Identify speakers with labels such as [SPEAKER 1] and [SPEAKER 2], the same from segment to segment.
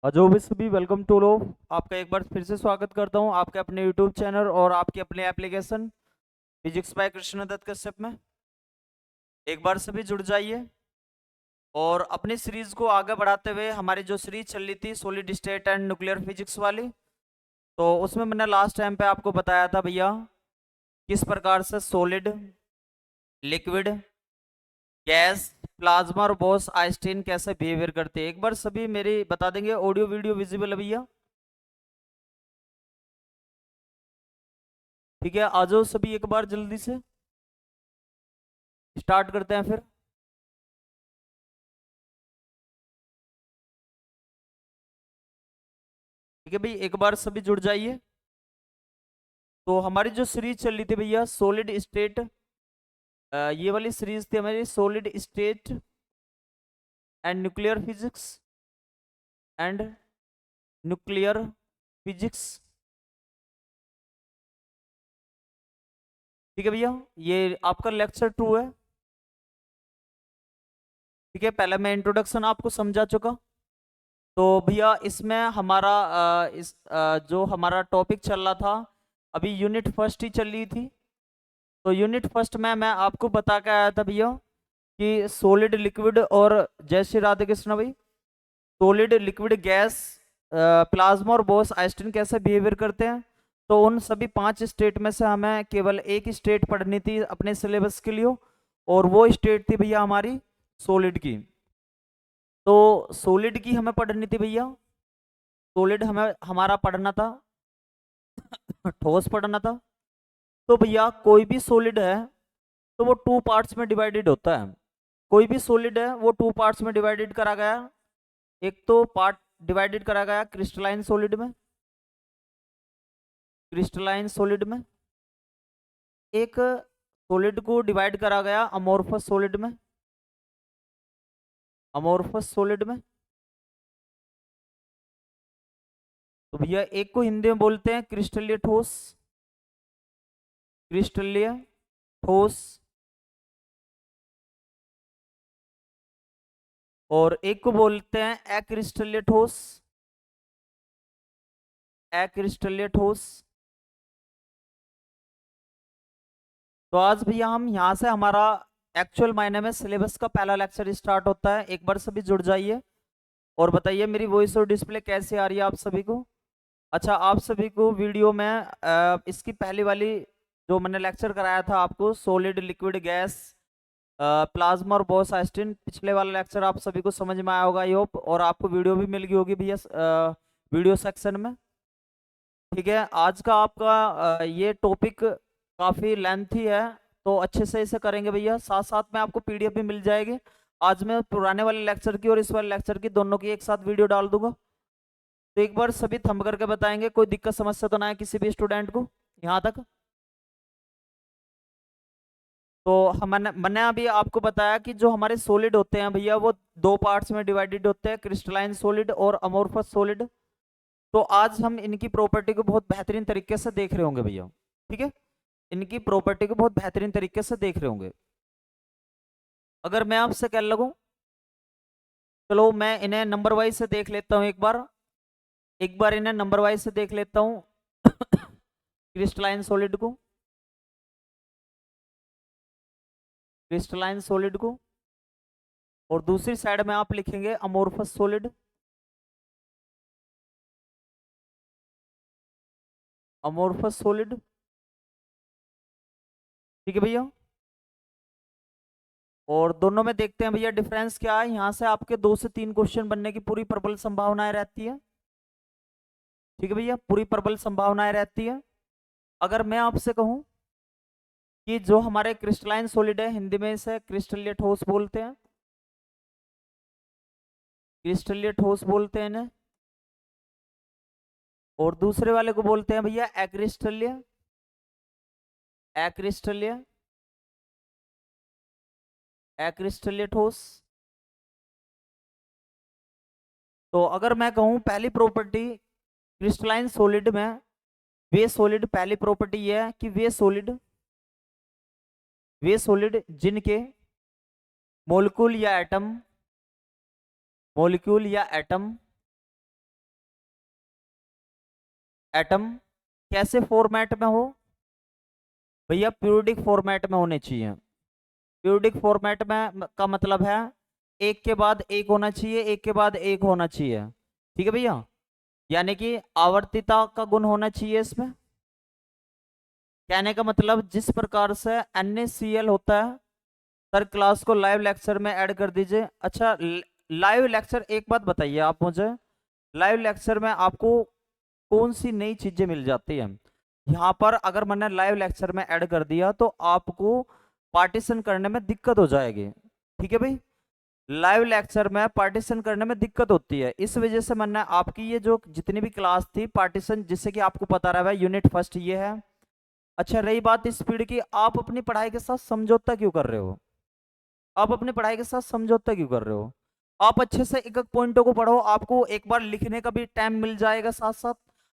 [SPEAKER 1] जो भी सभी वेलकम टू लो। आपका एक बार फिर से स्वागत करता हूं आपके अपने यूट्यूब चैनल और आपके अपने application physics by Krishnadutt Kashyap में। एक बार सभी जुड़ जाइए और अपनी सीरीज को आगे बढ़ाते हुए हमारी जो सीरीज चल रही थी solid state and nuclear physics वाली, तो उसमें मैंने लास्ट टाइम पे आपको बताया था भैया किस प्रकार से सॉलिड, लिक्विड, गैस, प्लाज्मा और बॉस आइंस्टीन कैसे बिहेवियर करते हैं। एक बार सभी मेरी बता देंगे ऑडियो वीडियो विजिबल है भैया? ठीक है, आ जाओ सभी एक बार जल्दी से स्टार्ट करते हैं फिर। ठीक है भाई, एक बार सभी जुड़ जाइए। तो हमारी जो सीरीज चल रही थी भैया सॉलिड स्टेट, ये वाली सीरीज थी हमारी solid state and nuclear physics and nuclear physics. ठीक है भैया, ये आपका लेक्चर 2 है। ठीक है, पहले मैं इंट्रोडक्शन आपको समझा चुका। तो भैया इसमें हमारा जो हमारा टॉपिक चल रहा था अभी यूनिट फर्स्ट ही चल रही थी। तो यूनिट फर्स्ट में मैं आपको बता के आया था भैया कि सॉलिड, लिक्विड और जय श्री राधे कृष्ण भाई, सॉलिड, लिक्विड, गैस, प्लाज्मा और बॉस आइंस्टीन कैसे बिहेवियर करते हैं। तो उन सभी 5 स्टेट में से हमें केवल एक ही स्टेट पढ़नी थी अपने सिलेबस के लिए, और वो स्टेट थी भैया हमारी सॉलिड की। तो सॉलिड की हमें पढ़नी थी भैया, सॉलिड हमें हमारा पढ़ना था, ठोस पढ़ना था। तो भैया कोई भी सॉलिड है तो वो 2 पार्ट्स में डिवाइडेड होता है। कोई भी सॉलिड है वो 2 पार्ट्स में डिवाइडेड करा गया। एक तो पार्ट डिवाइडेड करा गया क्रिस्टलाइन सॉलिड में, क्रिस्टलाइन सॉलिड में। एक सॉलिड को डिवाइड करा गया अमोर्फस सॉलिड में, अमोर्फस सॉलिड में। तो भैया एक को हिंदी में बोलते हैं क्रिस्टलीय ठोस, क्रिस्टलीय ठोस। और एक को बोलते हैं अक्रिस्टलीय ठोस, अक्रिस्टलीय ठोस। तो आज भैया हम यहाँ से हमारा एक्चुअल मायने में सिलेबस का पहला लेक्चर स्टार्ट होता है। एक बार सभी जुड़ जाइए और बताइए मेरी वॉइस और डिस्प्ले कैसे आ रही है आप सभी को। अच्छा, आप सभी को वीडियो में इसकी पहली वाली जो मैंने लेक्चर कराया था आपको सॉलिड, लिक्विड, गैस, प्लाज्मा और बॉस आइंस्टीन, पिछले वाला लेक्चर आप सभी को समझ में आया होगा आई होप, और आपको वीडियो भी मिल गई होगी भैया वीडियो सेक्शन में। ठीक है, आज का आपका ये टॉपिक काफ़ी लेंथी है, तो अच्छे से इसे करेंगे भैया। साथ साथ में आपको पीडीएफ भी मिल जाएगी। आज मैं पुराने वाले लेक्चर की और इस वाले लेक्चर की दोनों की एक साथ वीडियो डाल दूंगा। तो एक बार सभी थंब करके बताएंगे कोई दिक्कत समस्या तो ना है किसी भी स्टूडेंट को यहाँ तक। तो हमने मैंने अभी आपको बताया कि जो हमारे सॉलिड होते हैं भैया वो 2 पार्ट्स में डिवाइडेड होते हैं, क्रिस्टलाइन सॉलिड और अमोर्फस सॉलिड। तो आज हम इनकी प्रॉपर्टी को बहुत बेहतरीन तरीके से देख रहे होंगे भैया। ठीक है, इनकी प्रॉपर्टी को बहुत बेहतरीन तरीके से देख रहे होंगे। अगर मैं आपसे कह लगूं, चलो मैं इन्हें नंबर वाइज से देख लेता हूं एक बार इन्हें नंबर वाइज से देख लेता हूं क्रिस्टलाइन सॉलिड को, क्रिस्टलाइन सॉलिड को। और दूसरी साइड में आप लिखेंगे अमोर्फस सॉलिड, अमोर्फस सॉलिड। ठीक है भैया, और दोनों में देखते हैं भैया डिफरेंस क्या है। यहां से आपके 2 से 3 क्वेश्चन बनने की पूरी प्रबल संभावनाएं रहती है। ठीक है भैया, पूरी प्रबल संभावनाएं रहती है। अगर मैं आपसे कहूं कि जो हमारे क्रिस्टलाइन सॉलिड है हिंदी में इसे क्रिस्टलीय ठोस बोलते हैं, क्रिस्टलीय ठोस बोलते हैं इन्हें। और दूसरे वाले को बोलते हैं भैया एक्रिस्टलीय, एक्रिस्टलीय, एक्रिस्टलीय ठोस। तो अगर मैं कहूं पहली प्रॉपर्टी क्रिस्टलाइन सॉलिड में, वे सॉलिड, पहली प्रॉपर्टी यह है कि वे सॉलिड जिनके मोलिक्यूल या एटम, मोलिक्यूल या एटम एटम कैसे फॉर्मेट में हो भैया? पीरियोडिक फॉर्मेट में होने चाहिए। पीरियोडिक फॉर्मेट में का मतलब है एक के बाद एक होना चाहिए, एक के बाद एक होना चाहिए। ठीक है भैया, यानी कि आवर्तिता का गुण होना चाहिए इसमें। कहने का मतलब जिस प्रकार से NaCl होता है। सर क्लास को लाइव लेक्चर में ऐड कर दीजिए। अच्छा, लाइव लेक्चर, एक बात बताइए आप मुझे, लाइव लेक्चर में आपको कौन सी नई चीजें मिल जाती हैं? यहाँ पर अगर मैंने लाइव लेक्चर में ऐड कर दिया तो आपको पार्टीशन करने में दिक्कत हो जाएगी। ठीक है भाई, लाइव लेक्चर में पार्टीशन करने में दिक्कत होती है, इस वजह से मैंने आपकी ये जो जितनी भी क्लास थी पार्टीशन, जिससे कि आपको पता रहा है यूनिट फर्स्ट ये है। अच्छा, रही बात स्पीड की, आप अपनी पढ़ाई के साथ समझौता क्यों कर रहे हो? आप अपनी पढ़ाई के साथ समझौता क्यों कर रहे हो? आप अच्छे से एक एक पॉइंटों को पढ़ो, आपको एक बार लिखने का भी टाइम मिल जाएगा, साथ साथ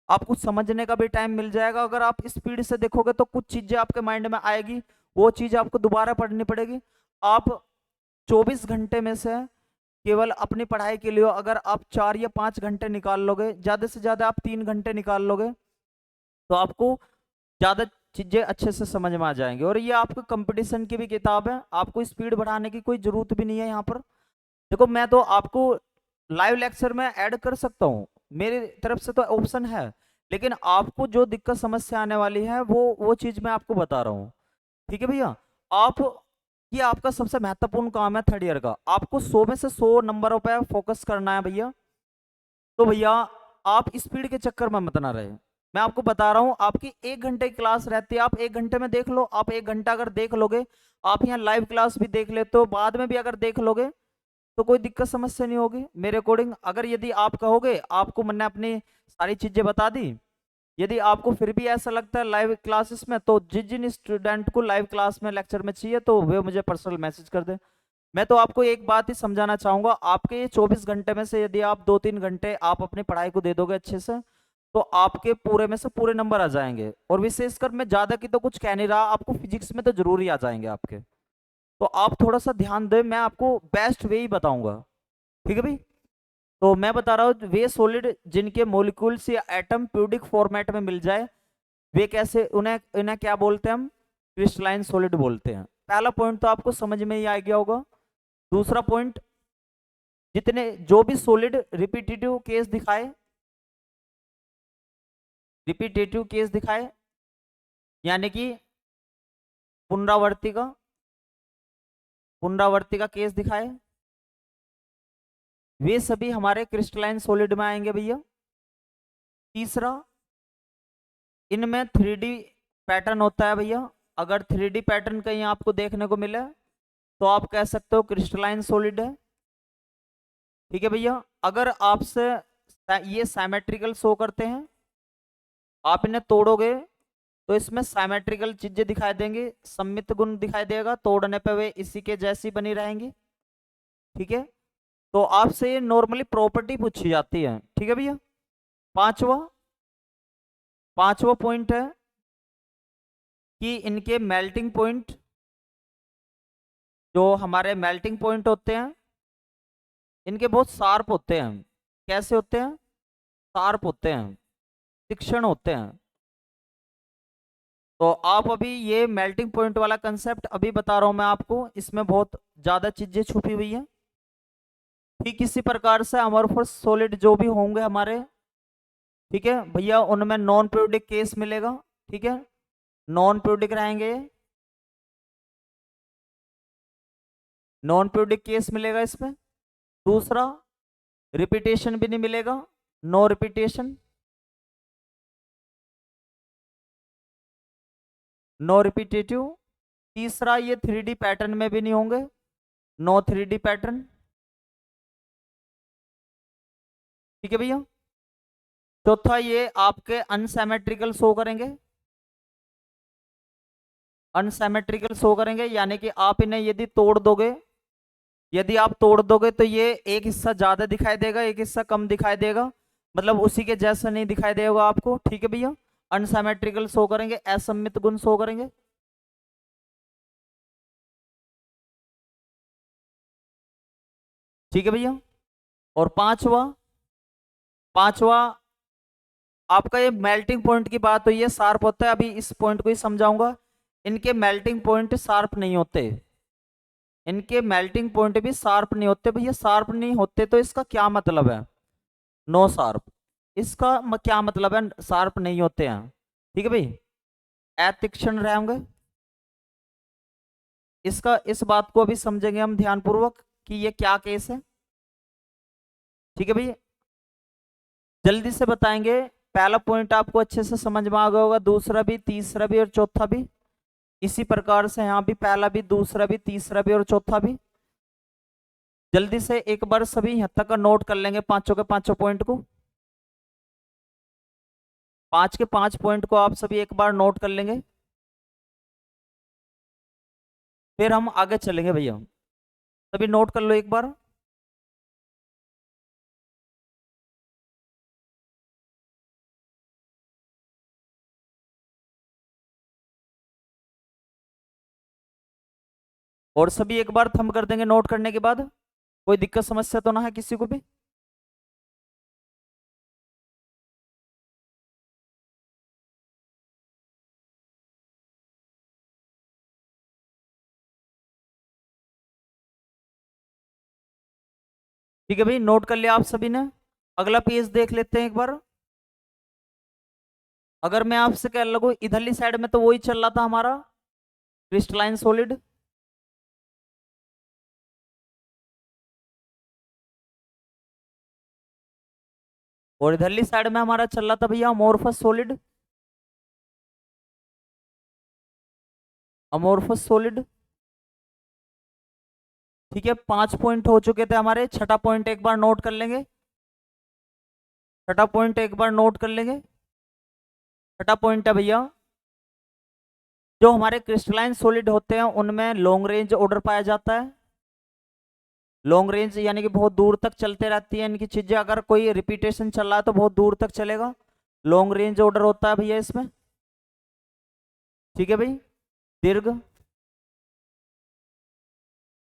[SPEAKER 1] आपको समझने का भी टाइम मिल जाएगा। अगर आप स्पीड से देखोगे तो कुछ चीजें आपके माइंड में आएगी, वो चीज आपको दोबारा पढ़नी पड़ेगी। आप 24 घंटे में से केवल अपनी पढ़ाई के लिए अगर आप 4 या 5 घंटे निकाल लोगे, ज्यादा से ज्यादा आप 3 घंटे निकाल लोगे, तो आपको ज्यादा चीजें अच्छे से समझ में आ जाएंगी। और ये आपको कंपटीशन की भी किताब है, आपको स्पीड बढ़ाने की कोई जरूरत भी नहीं है। यहाँ पर देखो, मैं तो आपको लाइव लेक्चर में ऐड कर सकता हूँ, मेरी तरफ से तो ऑप्शन है, लेकिन आपको जो दिक्कत समस्या आने वाली है वो चीज मैं आपको बता रहा हूँ। ठीक है भैया, आप, ये आपका सबसे महत्वपूर्ण काम है थर्ड ईयर का, आपको 100 में से 100 नंबरों पर फोकस करना है भैया। तो भैया आप स्पीड के चक्कर में मत ना रहे। मैं आपको बता रहा हूं, आपकी 1 घंटे की क्लास रहती है, आप 1 घंटे में देख लो। आप 1 घंटा अगर देख लोगे, आप यहाँ लाइव क्लास भी देख लेते हो, बाद में भी अगर देख लोगे तो कोई दिक्कत समस्या नहीं होगी मेरे अकॉर्डिंग। अगर यदि आप कहोगे, आपको मैंने अपनी सारी चीजें बता दी, यदि आपको फिर भी ऐसा लगता है लाइव क्लासेस में, तो जिन जिन स्टूडेंट को लाइव क्लास में लेक्चर में चाहिए तो वे मुझे पर्सनल मैसेज कर दे। मैं तो आपको एक बात ही समझाना चाहूंगा, आपके ये 24 घंटे में से यदि आप 2-3 घंटे आप अपनी पढ़ाई को दे दोगे अच्छे से, तो आपके पूरे में से पूरे नंबर आ जाएंगे। और विशेषकर मैं ज्यादा की तो कुछ कह नहीं रहा, आपको फिजिक्स में तो जरूर ही आ जाएंगे आपके। तो आप थोड़ा सा ध्यान दें, मैं आपको बेस्ट वे ही बताऊंगा। ठीक है भाई, तो मैं बता रहा हूँ, वे सॉलिड जिनके मोलिक्यूल्स या एटम पीरियोडिक फॉर्मेट में मिल जाए, वे कैसे, उन्हें इन्हें क्या बोलते हैं हम? क्रिस्टलाइन सॉलिड बोलते हैं। पहला पॉइंट तो आपको समझ में ही आ गया होगा। दूसरा पॉइंट, जितने जो भी सॉलिड रिपीटेटिव केस दिखाए, यानी कि पुनरावर्ती का केस दिखाए, वे सभी हमारे क्रिस्टलाइन सॉलिड में आएंगे भैया। तीसरा, इनमें 3D पैटर्न होता है भैया। अगर 3D पैटर्न कहीं आपको देखने को मिले तो आप कह सकते हो क्रिस्टलाइन सॉलिड है। ठीक है भैया, अगर आपसे ये साइमेट्रिकल शो करते हैं, आप इन्हें तोड़ोगे तो इसमें साइमेट्रिकल चीजें दिखाई देंगी, सममित गुण दिखाई देगा, तोड़ने पे वे इसी के जैसी बनी रहेंगी। ठीक है, तो आपसे ये नॉर्मली प्रॉपर्टी पूछी जाती है। ठीक है भैया, पांचवा पांचवा पॉइंट है कि इनके मेल्टिंग पॉइंट, जो हमारे मेल्टिंग पॉइंट होते हैं, इनके बहुत शार्प होते हैं। कैसे होते हैं? शार्प होते हैं, तीक्ष्ण होते हैं। तो आप अभी ये मेल्टिंग पॉइंट वाला कंसेप्ट अभी बता रहा हूं मैं आपको, इसमें बहुत ज्यादा चीजें छुपी हुई हैं। ठीक इसी प्रकार से अमorphous सॉलिड जो भी होंगे हमारे, ठीक है भैया, उनमें नॉन पीरियोडिक केस मिलेगा। ठीक है, नॉन पीरियोडिक रहेंगे, नॉन पीरियोडिक केस मिलेगा इसमें। दूसरा, रिपीटेशन भी नहीं मिलेगा, नो रिपीटेशन, नो रिपीटेटिव। तीसरा, ये 3D पैटर्न में भी नहीं होंगे, नो 3D पैटर्न। ठीक है भैया, चौथा, ये आपके अनसेमेट्रिकल शो करेंगे, अनसेमेट्रिकल शो करेंगे, यानी कि आप इन्हें यदि तोड़ दोगे, यदि आप तोड़ दोगे तो ये एक हिस्सा ज्यादा दिखाई देगा, एक हिस्सा कम दिखाई देगा, मतलब उसी के जैसा नहीं दिखाई देगा आपको। ठीक है भैया, अनसेमेट्रिकल शो करेंगे, असममित गुण शो करेंगे। ठीक है भैया, और पांचवा, पांचवा आपका ये मेल्टिंग पॉइंट की बात हुई है, शार्प होता है, अभी इस पॉइंट को ही समझाऊंगा। इनके मेल्टिंग पॉइंट शार्प नहीं होते, इनके मेल्टिंग पॉइंट भी शार्प नहीं होते। भैया शार्प नहीं होते तो इसका क्या मतलब है? No sharp. इसका क्या मतलब है शार्प नहीं होते हैं? ठीक है भाई, अतीक्ष्ण रहेंगे। इसका इस बात को अभी समझेंगे हम ध्यानपूर्वक कि ये क्या केस है। ठीक है भाई, जल्दी से बताएंगे। पहला पॉइंट आपको अच्छे से समझ में आ गया होगा, दूसरा भी, तीसरा भी और चौथा भी। इसी प्रकार से यहाँ भी पहला भी, दूसरा भी, तीसरा भी और चौथा भी। जल्दी से एक बार सभी यहाँ तक का नोट कर लेंगे, पांचों के पांचों पॉइंट को। पांच के पांच पॉइंट को आप सभी एक बार नोट कर लेंगे, फिर हम आगे चलेंगे भैया। सभी नोट कर लो एक बार। और सभी एक बार थंब कर देंगे नोट करने के बाद। कोई दिक्कत समस्या तो ना है किसी को भी? ठीक है भाई, नोट कर लिया आप सभी ने। अगला पेज देख लेते हैं एक बार। अगर मैं आपसे कह लगूं इधरली साइड में, तो वही चल रहा था हमारा क्रिस्टलाइन सॉलिड। और इधरली साइड में हमारा चल रहा था भैया अमोर्फस सॉलिड। Amorphous solid. ठीक है, पांच पॉइंट हो चुके थे हमारे, छठा पॉइंट एक बार नोट कर लेंगे। छठा पॉइंट एक बार नोट कर लेंगे। छठा पॉइंट है भैया, जो हमारे क्रिस्टलाइन सॉलिड होते हैं उनमें लॉन्ग रेंज ऑर्डर पाया जाता है। लॉन्ग रेंज यानी कि बहुत दूर तक चलते रहती है इनकी चीजें, अगर कोई रिपीटेशन चल रहा है तो बहुत दूर तक चलेगा। लॉन्ग रेंज ऑर्डर होता है भैया इसमें। ठीक है भाई, दीर्घ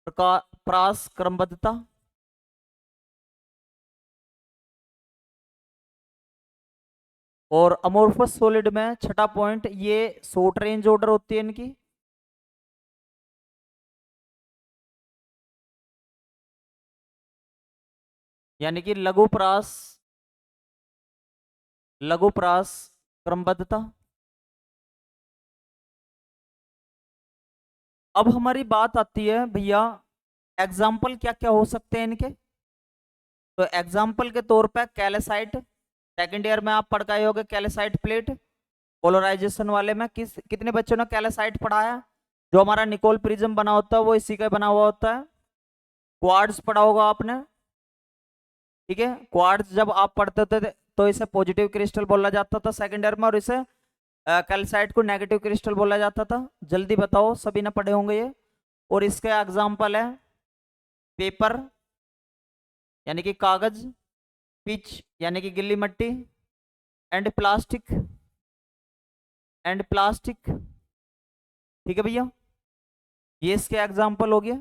[SPEAKER 1] प्रकार प्रास क्रमबद्धता। और अमोर्फस सॉलिड में छठा पॉइंट, ये शॉर्ट रेंज ऑर्डर होती है इनकी। यानी कि लघु प्रास क्रमबद्धता। अब हमारी बात आती है भैया, एग्जाम्पल क्या क्या हो सकते हैं इनके। तो एग्जाम्पल के तौर पे कैल्साइट, सेकंड ईयर में आप पढ़ के आए होगे कैल्साइट प्लेट। पोलराइजेशन वाले में कितने बच्चों ने कैल्साइट पढ़ा है? जो हमारा निकोल प्रिज्म बना होता है वो इसी का बना हुआ होता है। क्वार्ट्ज पढ़ा होगा आपने। ठीक है, क्वार्ट्ज जब आप पढ़ते थे तो इसे पॉजिटिव क्रिस्टल बोला जाता था सेकंड ईयर में, और इसे कैल्साइट को नेगेटिव क्रिस्टल बोला जाता था। जल्दी बताओ, सभी ने पढ़े होंगे ये। और इसके एग्जाम्पल है पेपर यानी कि कागज, पिच यानी कि गिल्ली मट्टी, एंड प्लास्टिक, एंड प्लास्टिक। ठीक है भैया, ये इसके एग्जाम्पल हो गया।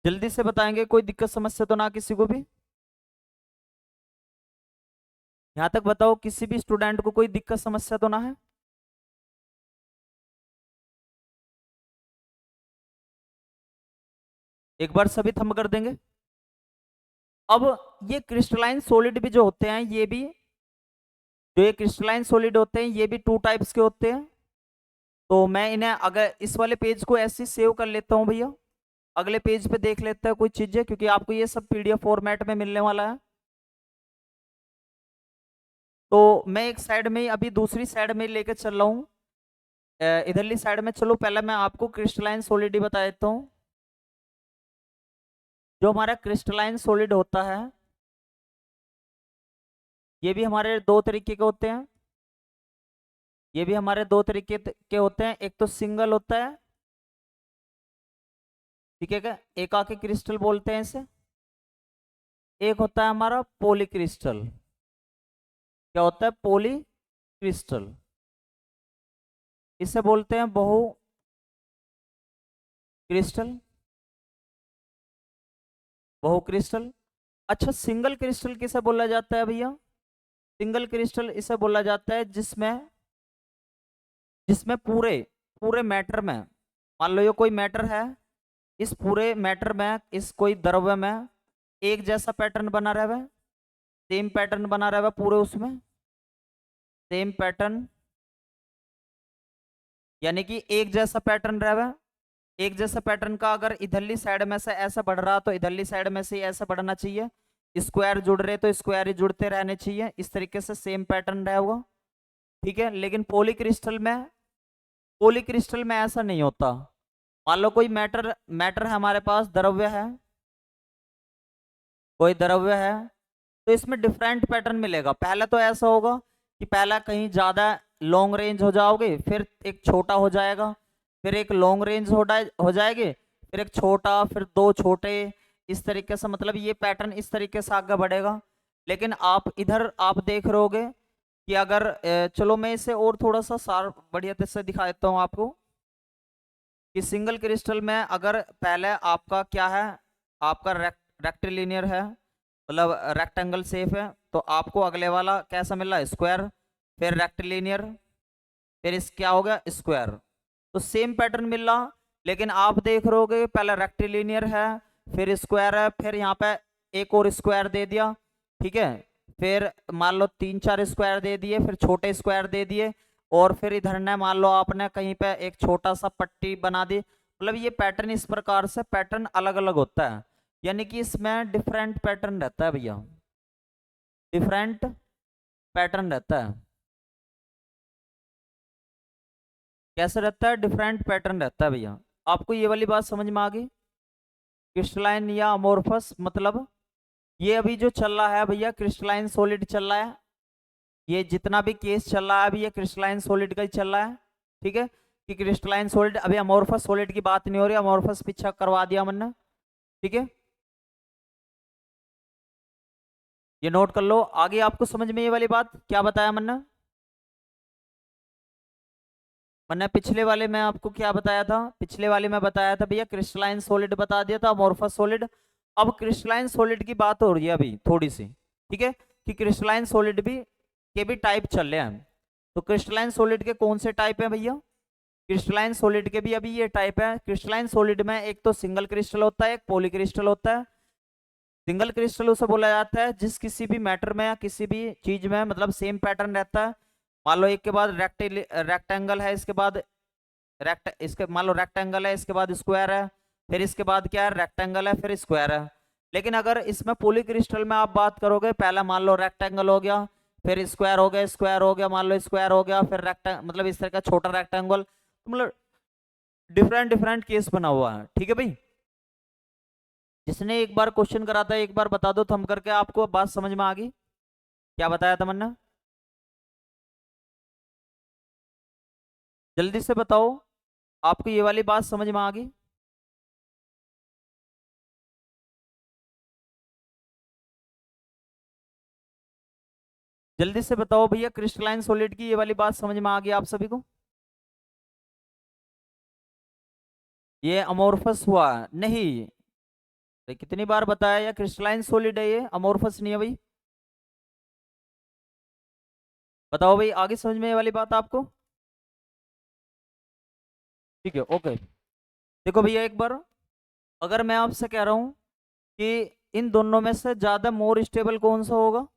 [SPEAKER 1] जल्दी से बताएंगे, कोई दिक्कत समस्या तो ना किसी को भी? यहाँ तक बताओ, किसी भी स्टूडेंट को कोई दिक्कत समस्या तो ना है? एक बार सभी थंब कर देंगे। अब ये क्रिस्टलाइन सॉलिड भी जो होते हैं, ये भी, जो ये क्रिस्टलाइन सॉलिड होते हैं ये भी टू टाइप्स के होते हैं। तो मैं इन्हें अगर इस वाले पेज को ऐसे सेव कर लेता हूँ भैया, अगले पेज पे देख लेते हैं कुछ चीजें, क्योंकि आपको ये सब पीडीएफ फॉर्मेट में मिलने वाला है। तो मैं एक साइड में अभी दूसरी साइड में लेके चल रहा हूँ। इधरली साइड में चलो, पहले मैं आपको क्रिस्टलाइन सॉलिड ही बता देता हूँ। जो हमारा क्रिस्टलाइन सॉलिड होता है, ये भी हमारे दो तरीके के होते हैं। ये भी हमारे दो तरीके के होते हैं, एक तो सिंगल होता है। ठीक है क्या, एकाकी क्रिस्टल बोलते हैं इसे। एक होता है हमारा पॉली क्रिस्टल। क्या होता है? Poly crystal. इसे बोलते हैं बहु क्रिस्टल। बहु क्रिस्टल। अच्छा, सिंगल क्रिस्टल किसे बोला जाता है भैया? सिंगल क्रिस्टल इसे बोला जाता है जिसमें जिसमें पूरे पूरे मैटर में, मान लो ये कोई मैटर है, इस पूरे मैटर में, इस कोई द्रव्य में एक जैसा पैटर्न बना रहा है, सेम पैटर्न बना रहा है पूरे उसमें, सेम पैटर्न, यानी कि एक जैसा पैटर्न रहा है। एक जैसा पैटर्न का अगर इधरली साइड में से ऐसा बढ़ रहा तो इधरली साइड में से ऐसा बढ़ना चाहिए, स्क्वायर जुड़ रहे तो स्क्वायर ही जुड़ते रहने चाहिए, इस तरीके से सेम पैटर्न रहेगा। ठीक है, लेकिन पॉलीक्रिस्टल में ऐसा नहीं होता। मान लो कोई मैटर मैटर है हमारे पास, द्रव्य है, कोई द्रव्य है, तो इसमें डिफरेंट पैटर्न मिलेगा। पहले तो ऐसा होगा कि पहला कहीं ज्यादा लॉन्ग रेंज हो जाओगे, फिर एक छोटा हो जाएगा, फिर एक लॉन्ग रेंज हो जाएगी, फिर एक छोटा, फिर दो छोटे, इस तरीके से, मतलब ये पैटर्न इस तरीके से आगे बढ़ेगा। लेकिन आप इधर आप देख रहे होगे कि अगर चलो मैं इसे और थोड़ा सा सार बढ़िया से दिखा देता हूँ आपको, कि सिंगल क्रिस्टल में अगर पहले आपका क्या है, आपका रेक्टिलिनियर है, मतलब रेक्टेंगल शेप है, तो आपको अगले वाला कैसा मिल रहा है, स्क्वायर, फिर रेक्टिलिनियर, फिर इस क्या हो गया, स्क्वायर। तो सेम पैटर्न मिल रहा, लेकिन आप देख रहे होगे पहले रेक्टिलिनियर है, फिर स्क्वायर है, फिर यहाँ पे एक और स्क्वायर दे दिया, ठीक है, फिर मान लो तीन चार स्क्वायर दे दिए, फिर छोटे स्क्वायर दे दिए, और फिर इधर ने मान लो आपने कहीं पे एक छोटा सा पट्टी बना दी। मतलब ये पैटर्न इस प्रकार से पैटर्न अलग अलग होता है, यानी कि इसमें डिफरेंट पैटर्न रहता है भैया, डिफरेंट पैटर्न रहता है। कैसे रहता है, डिफरेंट पैटर्न रहता है भैया। आपको ये वाली बात समझ में आ गई? क्रिस्टलाइन या अमोर्फस, मतलब ये अभी जो चल रहा है भैया, क्रिस्टलाइन सॉलिड चल रहा है, ये जितना भी केस चल रहा है अभी ये क्रिस्टलाइन सॉलिड का ही चल रहा है। ठीक है, कि क्रिस्टलाइन सॉलिड, अभी अमोर्फस सॉलिड की बात नहीं हो रही, अमोर्फस पीछा करवा दिया मैंने। ठीक है, ये नोट कर लो। आगे आपको समझ में ये वाली बात क्या बताया मैंने? मैंने पिछले वाले में आपको क्या बताया था? पिछले वाले में बताया था भैया क्रिस्टलाइन सॉलिड बता दिया था, अमोर्फस सॉलिड। अब क्रिस्टलाइन सॉलिड की बात हो रही है अभी थोड़ी सी, ठीक है, कि क्रिस्टलाइन सॉलिड भी के भी टाइप चल रहे हैं। तो क्रिस्टलाइन सॉलिड के कौन से टाइप हैं भैया? क्रिस्टलाइन सॉलिड के भी अभी ये टाइप है। क्रिस्टलाइन सॉलिड में एक तो सिंगल क्रिस्टल होता है, एक पॉलीक्रिस्टल होता है। सिंगल क्रिस्टल उसे बोला जाता है जिस किसी भी मैटर में या किसी भी चीज में मतलब सेम पैटर्न रहता है। मान लो एक के बाद रेक्टेंगल है, इसके बाद इसके मान लो रेक्टेंगल है, इसके बाद स्क्वायर है, फिर इसके बाद क्या है, रेक्टेंगल है, फिर स्क्वायर है। लेकिन अगर इसमें पॉलीक्रिस्टल में आप बात करोगे, पहला मान लो रेक्टेंगल हो गया, फिर स्क्वायर हो गया, स्क्वायर हो गया, मान लो स्क्वायर हो गया, फिर रेक्टेंगल, मतलब इस तरह का छोटा रेक्टेंगल, मतलब डिफरेंट डिफरेंट केस बना हुआ है। ठीक है भाई, जिसने एक बार क्वेश्चन करा था एक बार बता दो थम करके, आपको बात समझ में आ गई? क्या बताया था मैंने? जल्दी से बताओ, आपको ये वाली बात समझ में आ गई? जल्दी से बताओ भैया, क्रिस्टलाइन सॉलिड की ये वाली बात समझ में आ गई आप सभी को? ये अमोर्फस हुआ नहीं? तो कितनी बार बताया, या क्रिस्टलाइन सॉलिड है, ये अमोर्फस नहीं है भाई। बताओ भाई, आगे समझ में ये वाली बात आपको? ठीक है, ओके। देखो भैया एक बार, अगर मैं आपसे कह रहा हूं कि इन दोनों में से ज्यादा मोर स्टेबल कौन सा होगा,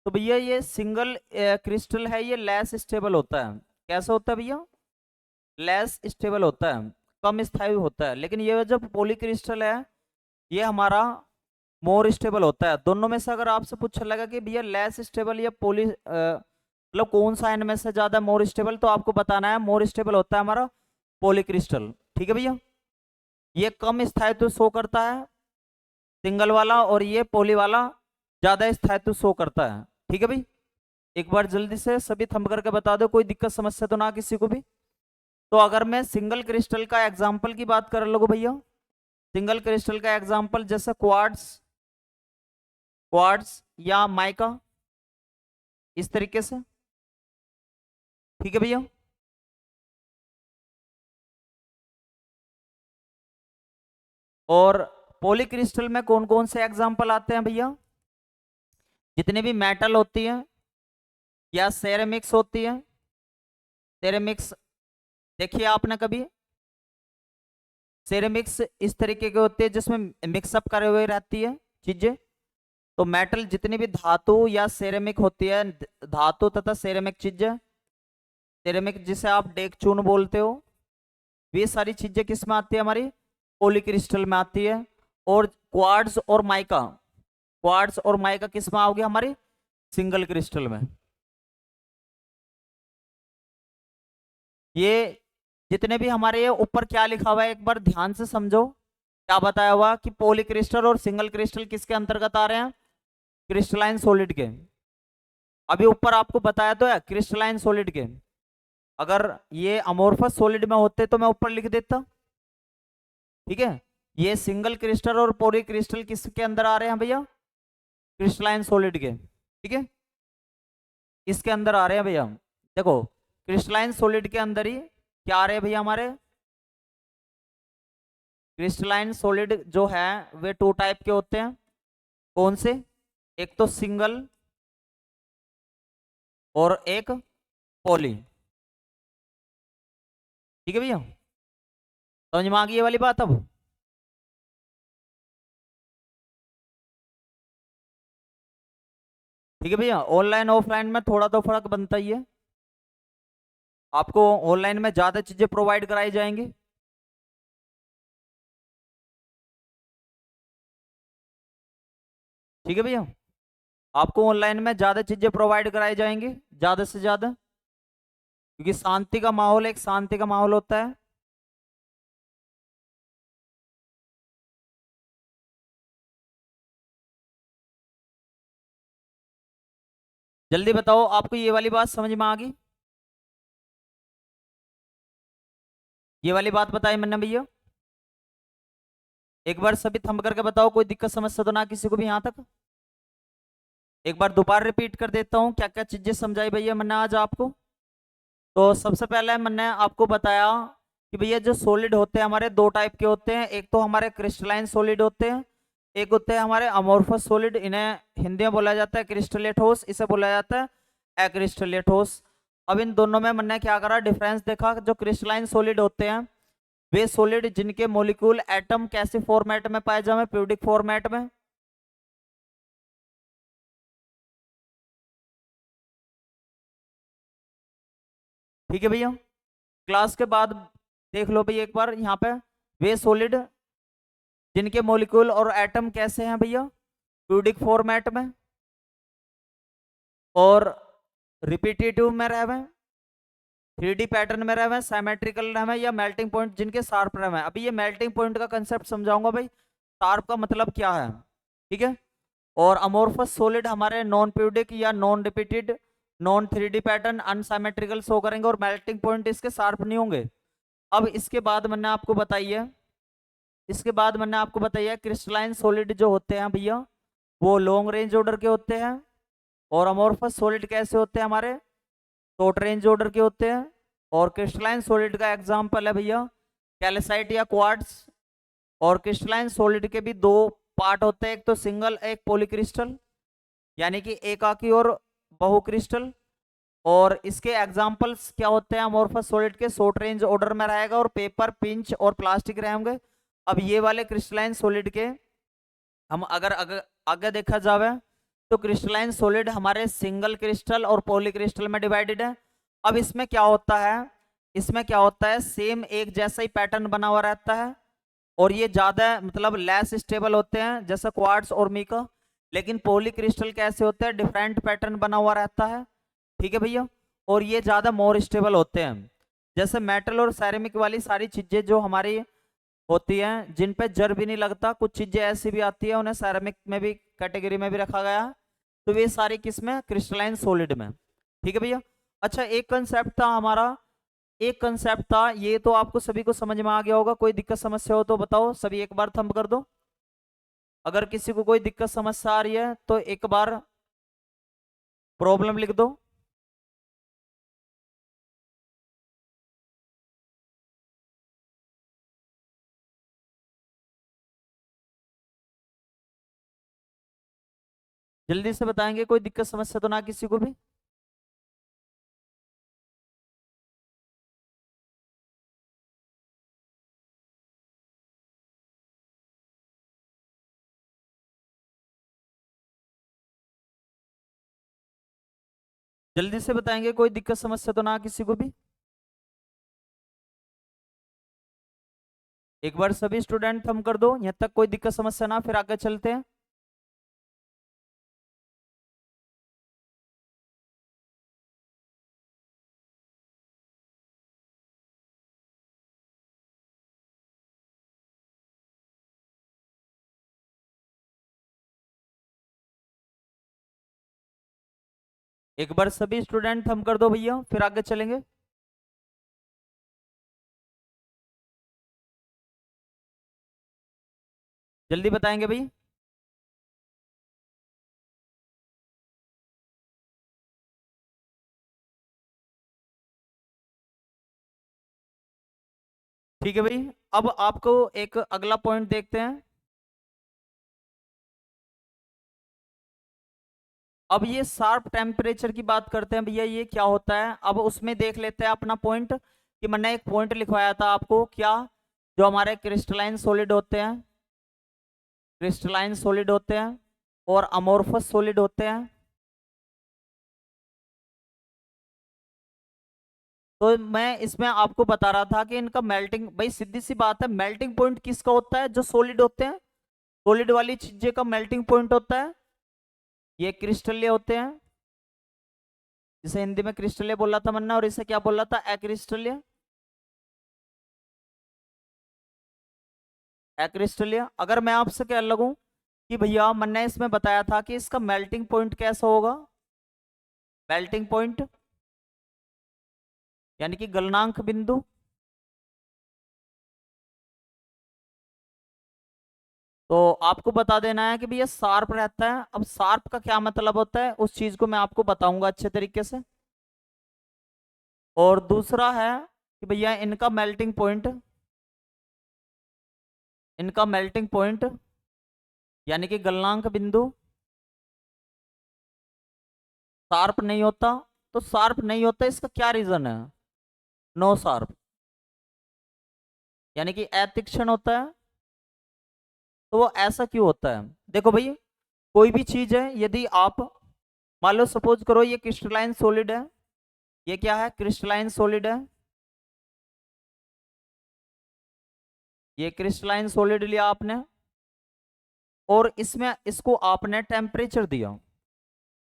[SPEAKER 1] तो भैया ये सिंगल क्रिस्टल है, ये लेस स्टेबल होता है। कैसा होता है भैया? लेस स्टेबल होता है, कम स्थायी होता है। लेकिन ये जब पॉलीक्रिस्टल है, ये हमारा मोर स्टेबल होता है। दोनों में से अगर आपसे पूछा लगा कि भैया लेस स्टेबल या मतलब कौन सा इनमें से ज्यादा मोर स्टेबल, तो आपको बताना है मोर स्टेबल होता है हमारा पॉलीक्रिस्टल। ठीक है भैया, ये कम स्थायित्व शो करता है सिंगल वाला, और ये पॉली वाला ज्यादा स्थायित्व शो करता है। ठीक है भाई, एक बार जल्दी से सभी थंब करके बता दो, कोई दिक्कत समस्या तो ना किसी को भी। तो अगर मैं सिंगल क्रिस्टल का एग्जांपल की बात कर लोगो भैया, सिंगल क्रिस्टल का एग्जांपल जैसे क्वार्ट्स, क्वार्ट्स या माइका, इस तरीके से। ठीक है भैया, और पॉलीक्रिस्टल में कौन कौन से एग्जाम्पल आते हैं भैया? जितने भी मेटल होती है या सेरेमिक्स होती है, सेरेमिक्स देखिए आपने कभी? सेरेमिक्स इस तरीके के होते हैं जिसमें मिक्सअप करे हुए रहती है चीजें। तो मेटल जितनी भी धातु या सेरेमिक होती है, धातु तथा सेरेमिक चीजें, सेरेमिक जिसे आप डेकचून बोलते हो, ये सारी चीजें किस में आती है? हमारी पॉलीक्रिस्टल में आती है। और क्वार्ट्ज और माइका, क्वार्ट्ज और माइका किस में आओगे? हमारी सिंगल क्रिस्टल में। ये जितने भी हमारे ये ऊपर क्या लिखा हुआ है एक बार ध्यान से समझो। क्या बताया हुआ कि पॉलीक्रिस्टल और सिंगल क्रिस्टल किसके अंतर्गत आ रहे हैं? क्रिस्टलाइन सॉलिड के। अभी ऊपर आपको बताया तो है क्रिस्टलाइन सॉलिड के। अगर ये अमोर्फस सॉलिड में होते तो मैं ऊपर लिख देता, ठीक है। ये सिंगल क्रिस्टल और पॉली क्रिस्टल किसके अंदर आ रहे हैं भैया? क्रिस्टलाइन सॉलिड के, ठीक है, इसके अंदर आ रहे हैं भैया। देखो क्रिस्टलाइन सॉलिड के अंदर ही क्या आ रहे हैं भैया हमारे? क्रिस्टलाइन सॉलिड जो है वे टू टाइप के होते हैं। कौन से? एक तो सिंगल और एक पॉली, ठीक है भैया। समझ में आ गई ये वाली बात? अब ठीक है भैया। ऑनलाइन ऑफलाइन में थोड़ा तो फर्क बनता ही है। आपको ऑनलाइन में ज्यादा चीजें प्रोवाइड कराई जाएंगी, ठीक है भैया। आपको ऑनलाइन में ज्यादा चीजें प्रोवाइड कराई जाएंगी, ज्यादा से ज्यादा, क्योंकि शांति का माहौल, एक शांति का माहौल होता है। जल्दी बताओ, आपको ये वाली बात समझ में आ गई? ये वाली बात बताई मैंने भैया? एक बार सभी थंब करके बताओ, कोई दिक्कत समस्या तो ना किसी को भी यहाँ तक? एक बार दोबारा रिपीट कर देता हूँ क्या क्या चीजें समझाई भैया मैंने आज आपको। तो सबसे पहले मैंने आपको बताया कि भैया जो सॉलिड होते हैं हमारे दो टाइप के होते हैं। एक तो हमारे क्रिस्टलाइन सॉलिड होते हैं, एक होते हैं हमारे अमोर्फस सॉलिड। इन्हें हिंदी में बोला जाता है क्रिस्टलीय ठोस, इसे बोला जाता है एक्रिस्टलीय ठोस। अब इन दोनों में मैंने क्या करा, डिफरेंस देखा। जो क्रिस्टलाइन सॉलिड होते हैं वे सॉलिड जिनके मोलिक्यूल एटम कैसे फॉर्मेट में पाए जाए? पीरियोडिक फॉर्मेट में। ठीक है भैया। क्लास के बाद देख लो भैया एक बार यहाँ पे, वे सॉलिड जिनके मॉलिक्यूल और एटम कैसे हैं भैया? पीरियोडिक फॉर्मेट में और रिपीटेटिव में रहे हुए, 3D पैटर्न में रहे हुए, सिमेट्रिकल रहे हुए, या मेल्टिंग पॉइंट जिनके शार्प रहे हुए। अभी ये मेल्टिंग पॉइंट का कंसेप्ट समझाऊंगा भाई, शार्प का मतलब क्या है, ठीक है। और अमोर्फस सॉलिड हमारे नॉन पीरियोडिक या non repeated, non 3D pattern, unsymmetrical show करेंगे और मेल्टिंग पॉइंट इसके शार्प नहीं होंगे। अब इसके बाद मैंने आपको बताई है, इसके बाद मैंने आपको बताया क्रिस्टलाइन सॉलिड जो होते हैं भैया वो लॉन्ग रेंज ऑर्डर के होते हैं। और अमोर्फस सॉलिड कैसे होते हैं हमारे? शॉर्ट रेंज ऑर्डर के होते हैं। और क्रिस्टलाइन सॉलिड का एग्जांपल है भैया कैल्साइट या क्वार्ट्ज। और क्रिस्टलाइन सॉलिड के भी दो पार्ट होते हैं, एक तो सिंगल, एक पॉलीक्रिस्टल, यानी कि एकाकी और बहुक्रिस्टल। और इसके एग्जांपल्स क्या होते हैं अमोर्फस सॉलिड के? शॉर्ट रेंज ऑर्डर में रहेगा और पेपर, पिंच और प्लास्टिक रहेंगे। अब ये वाले क्रिस्टलाइन सॉलिड के हम अगर अगर आगे देखा जावे तो क्रिस्टलाइन सॉलिड हमारे सिंगल क्रिस्टल और पॉली क्रिस्टल में डिवाइडेड है। अब इसमें क्या होता है, इसमें क्या होता है, सेम एक जैसा ही पैटर्न बना हुआ रहता है और ये ज्यादा मतलब लेस स्टेबल होते हैं जैसा क्वार्ट्ज और मीका। लेकिन पॉली क्रिस्टल कैसे होते हैं? डिफरेंट पैटर्न बना हुआ रहता है, ठीक है भैया। और ये ज्यादा मोर स्टेबल होते हैं। जैसे मेटल और सैरेमिक वाली सारी चीजें जो हमारी होती हैं जिन पे जर भी नहीं लगता, कुछ चीजें ऐसी भी आती है उन्हें सैरामिक में भी कैटेगरी में भी रखा गया है। तो वे सारी किसमें? क्रिस्टलाइन सॉलिड में, ठीक है भैया। अच्छा एक कंसेप्ट था हमारा, एक कंसेप्ट था, ये तो आपको सभी को समझ में आ गया होगा। कोई दिक्कत समस्या हो तो बताओ, सभी एक बार थंब कर दो। अगर किसी को कोई दिक्कत समस्या आ रही है तो एक बार प्रॉब्लम लिख दो। जल्दी से बताएंगे, कोई दिक्कत समस्या तो ना किसी को भी। जल्दी से बताएंगे, कोई दिक्कत समस्या तो ना किसी को भी। एक बार सभी स्टूडेंट थम कर दो, यहाँ तक कोई दिक्कत समस्या ना, फिर आगे चलते हैं। एक बार सभी स्टूडेंट थम कर दो भैया, फिर आगे चलेंगे। जल्दी बताएंगे भाई। ठीक है भाई, अब आपको एक अगला पॉइंट देखते हैं। अब ये शार्प टेम्परेचर की बात करते हैं भैया, ये क्या होता है अब उसमें देख लेते हैं अपना पॉइंट, कि मैंने एक पॉइंट लिखवाया था आपको, क्या जो हमारे क्रिस्टलाइन सॉलिड होते हैं, क्रिस्टलाइन सॉलिड होते हैं और अमोर्फस सॉलिड होते हैं। तो मैं इसमें आपको बता रहा था कि इनका मेल्टिंग, भाई सीधी सी बात है, मेल्टिंग पॉइंट किसका होता है, जो सॉलिड होते हैं, सॉलिड वाली चीजें का मेल्टिंग पॉइंट होता है ये क्रिस्टलीय होते हैं। जिसे हिंदी में क्रिस्टलीय बोला था मन्ना, और इसे क्या बोला था, एक्रिस्टलीय। एक्रिस्टलीय। अगर मैं आपसे कह लगूं कि भैया मैंने इसमें बताया था कि इसका मेल्टिंग पॉइंट कैसा होगा, मेल्टिंग पॉइंट यानी कि गलनांक बिंदु, तो आपको बता देना है कि भैया शार्प रहता है। अब शार्प का क्या मतलब होता है, उस चीज को मैं आपको बताऊंगा अच्छे तरीके से। और दूसरा है कि भैया इनका मेल्टिंग पॉइंट यानी कि गलनांक बिंदु शार्प नहीं होता। तो शार्प नहीं होता, इसका क्या रीजन है, नो शार्प, यानी कि अतीक्ष्ण होता है। तो वो ऐसा क्यों होता है, देखो भाई, कोई भी चीज है, यदि आप मान लो सपोज करो ये क्रिस्टलाइन सॉलिड है, ये क्या है, क्रिस्टलाइन सॉलिड है, ये क्रिस्टलाइन सॉलिड लिया आपने, और इसमें इसको आपने टेम्परेचर दिया,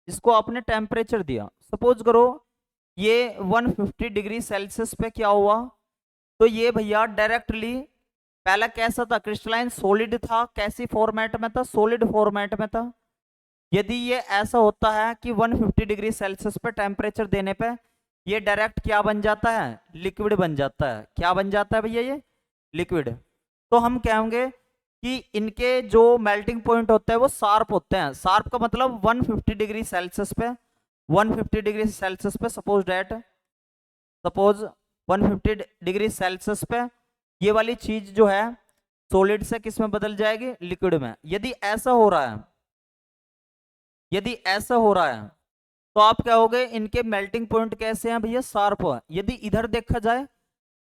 [SPEAKER 1] इसको आपने टेम्परेचर दिया, सपोज करो ये 150 डिग्री सेल्सियस पे क्या हुआ, तो ये भैया डायरेक्टली, पहला कैसा था, क्रिस्टलाइन सॉलिड था, कैसी फॉर्मेट में था, सॉलिड फॉर्मेट में था। यदि ये ऐसा होता है कि 150 डिग्री सेल्सियस पे टेम्परेचर देने पे ये डायरेक्ट क्या बन जाता है, लिक्विड बन जाता है। क्या बन जाता है भैया, ये लिक्विड। तो हम कहेंगे कि इनके जो मेल्टिंग पॉइंट होते हैं वो शार्प होते हैं। शार्प का मतलब 150 डिग्री सेल्सियस पे, 150 डिग्री सेल्सियस पे सपोज 150 डिग्री सेल्सियस पे ये वाली चीज जो है सॉलिड से किस में बदल जाएगी, लिक्विड में। यदि ऐसा हो रहा है, यदि ऐसा हो रहा है तो आप क्या होगे, इनके मेल्टिंग पॉइंट कैसे हैं भैया, शार्प है। यदि इधर देखा जाए,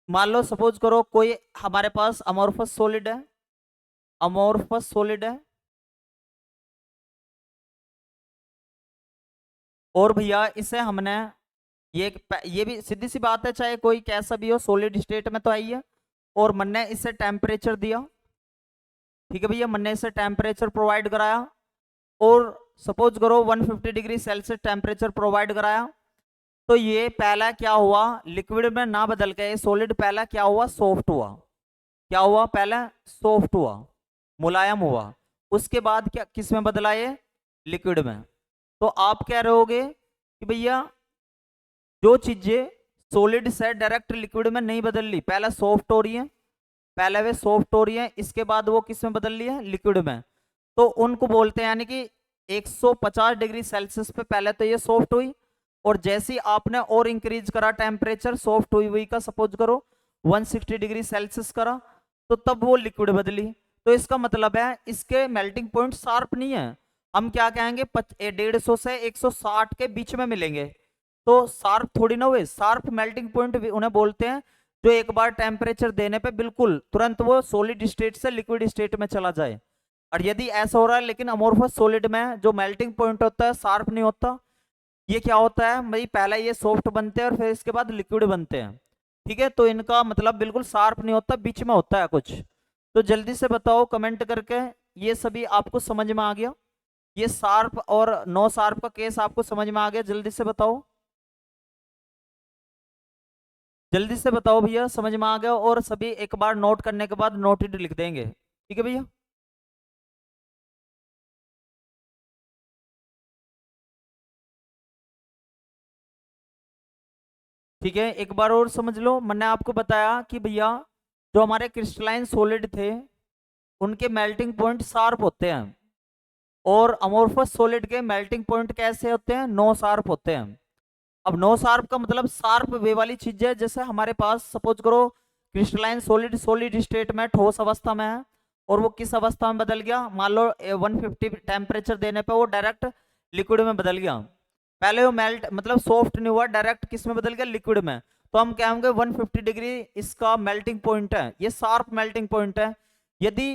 [SPEAKER 1] मान लो सपोज करो कोई हमारे पास अमोर्फस सॉलिड है, अमोर्फस सॉलिड है, और भैया इसे हमने ये भी सीधी सी बात है, चाहे कोई कैसा भी हो सॉलिड स्टेट में तो आई है, और मैंने इसे टेम्परेचर दिया। ठीक है भैया, मैंने इसे टेम्परेचर प्रोवाइड कराया, और सपोज करो 150 डिग्री सेल्सियस टेम्परेचर प्रोवाइड कराया, तो ये पहला क्या हुआ, लिक्विड में ना बदल के सॉलिड पहला क्या हुआ, सॉफ्ट हुआ। क्या हुआ, पहला सॉफ्ट हुआ, मुलायम हुआ। उसके बाद क्या किस में बदला, ये लिक्विड में। तो आप कह रहे होगे कि भैया जो चीजें सॉलिड से डायरेक्ट लिक्विड में नहीं बदल ली, पहला सॉफ्ट हो रही है, पहले वे सॉफ्ट हो रही है, इसके बाद वो किस में बदल रही है, लिक्विड में, तो उनको बोलते हैं, यानी कि 150 डिग्री सेल्सियस पे पहले तो ये सॉफ्ट हुई, और जैसे ही आपने और इंक्रीज करा टेम्परेचर, सॉफ्ट हुई हुई का सपोज करो 160 डिग्री सेल्सियस करा, तो तब वो लिक्विड बदली। तो इसका मतलब है इसके मेल्टिंग पॉइंट शार्प नहीं है, हम क्या कहेंगे 150 से 160 के बीच में मिलेंगे। तो शार्प थोड़ी ना हुए, शार्प मेल्टिंग पॉइंट उन्हें बोलते हैं जो एक बार टेम्परेचर देने पे बिल्कुल तुरंत वो सॉलिड स्टेट से लिक्विड स्टेट में चला जाए। और यदि ऐसा हो रहा है लेकिन अमोर्फस सॉलिड में जो मेल्टिंग पॉइंट होता है शार्प नहीं होता, ये क्या होता है भाई, पहले ये सॉफ्ट बनते हैं और फिर इसके बाद लिक्विड बनते हैं। ठीक है, तो इनका मतलब बिल्कुल शार्प नहीं होता, बीच में होता है कुछ। तो जल्दी से बताओ कमेंट करके, ये सभी आपको समझ में आ गया? ये शार्प और नो शार्प का केस आपको समझ में आ गया? जल्दी से बताओ, जल्दी से बताओ भैया, समझ में आ गया? और सभी एक बार नोट करने के बाद नोटेड लिख देंगे, ठीक है भैया? ठीक है, एक बार और समझ लो। मैंने आपको बताया कि भैया जो हमारे क्रिस्टलाइन सॉलिड थे उनके मेल्टिंग पॉइंट शार्प होते हैं, और अमोर्फस सॉलिड के मेल्टिंग पॉइंट कैसे होते हैं? नो शार्प होते हैं। अब नो शार्प का मतलब शार्प वे वाली चीज है, जैसे हमारे पास सपोज करो क्रिस्टलाइन सॉलिड सॉलिड स्टेट में ठोस अवस्था में है, और वो किस अवस्था में बदल गया, मान लो 150 टेम्परेचर देने पे वो डायरेक्ट लिक्विड में बदल गया। पहले वो मेल्ट मतलब सॉफ्ट नहीं हुआ, डायरेक्ट किस में बदल गया? लिक्विड में। तो हम कहेंगे 150 डिग्री इसका मेल्टिंग पॉइंट है, ये शार्प मेल्टिंग पॉइंट है। यदि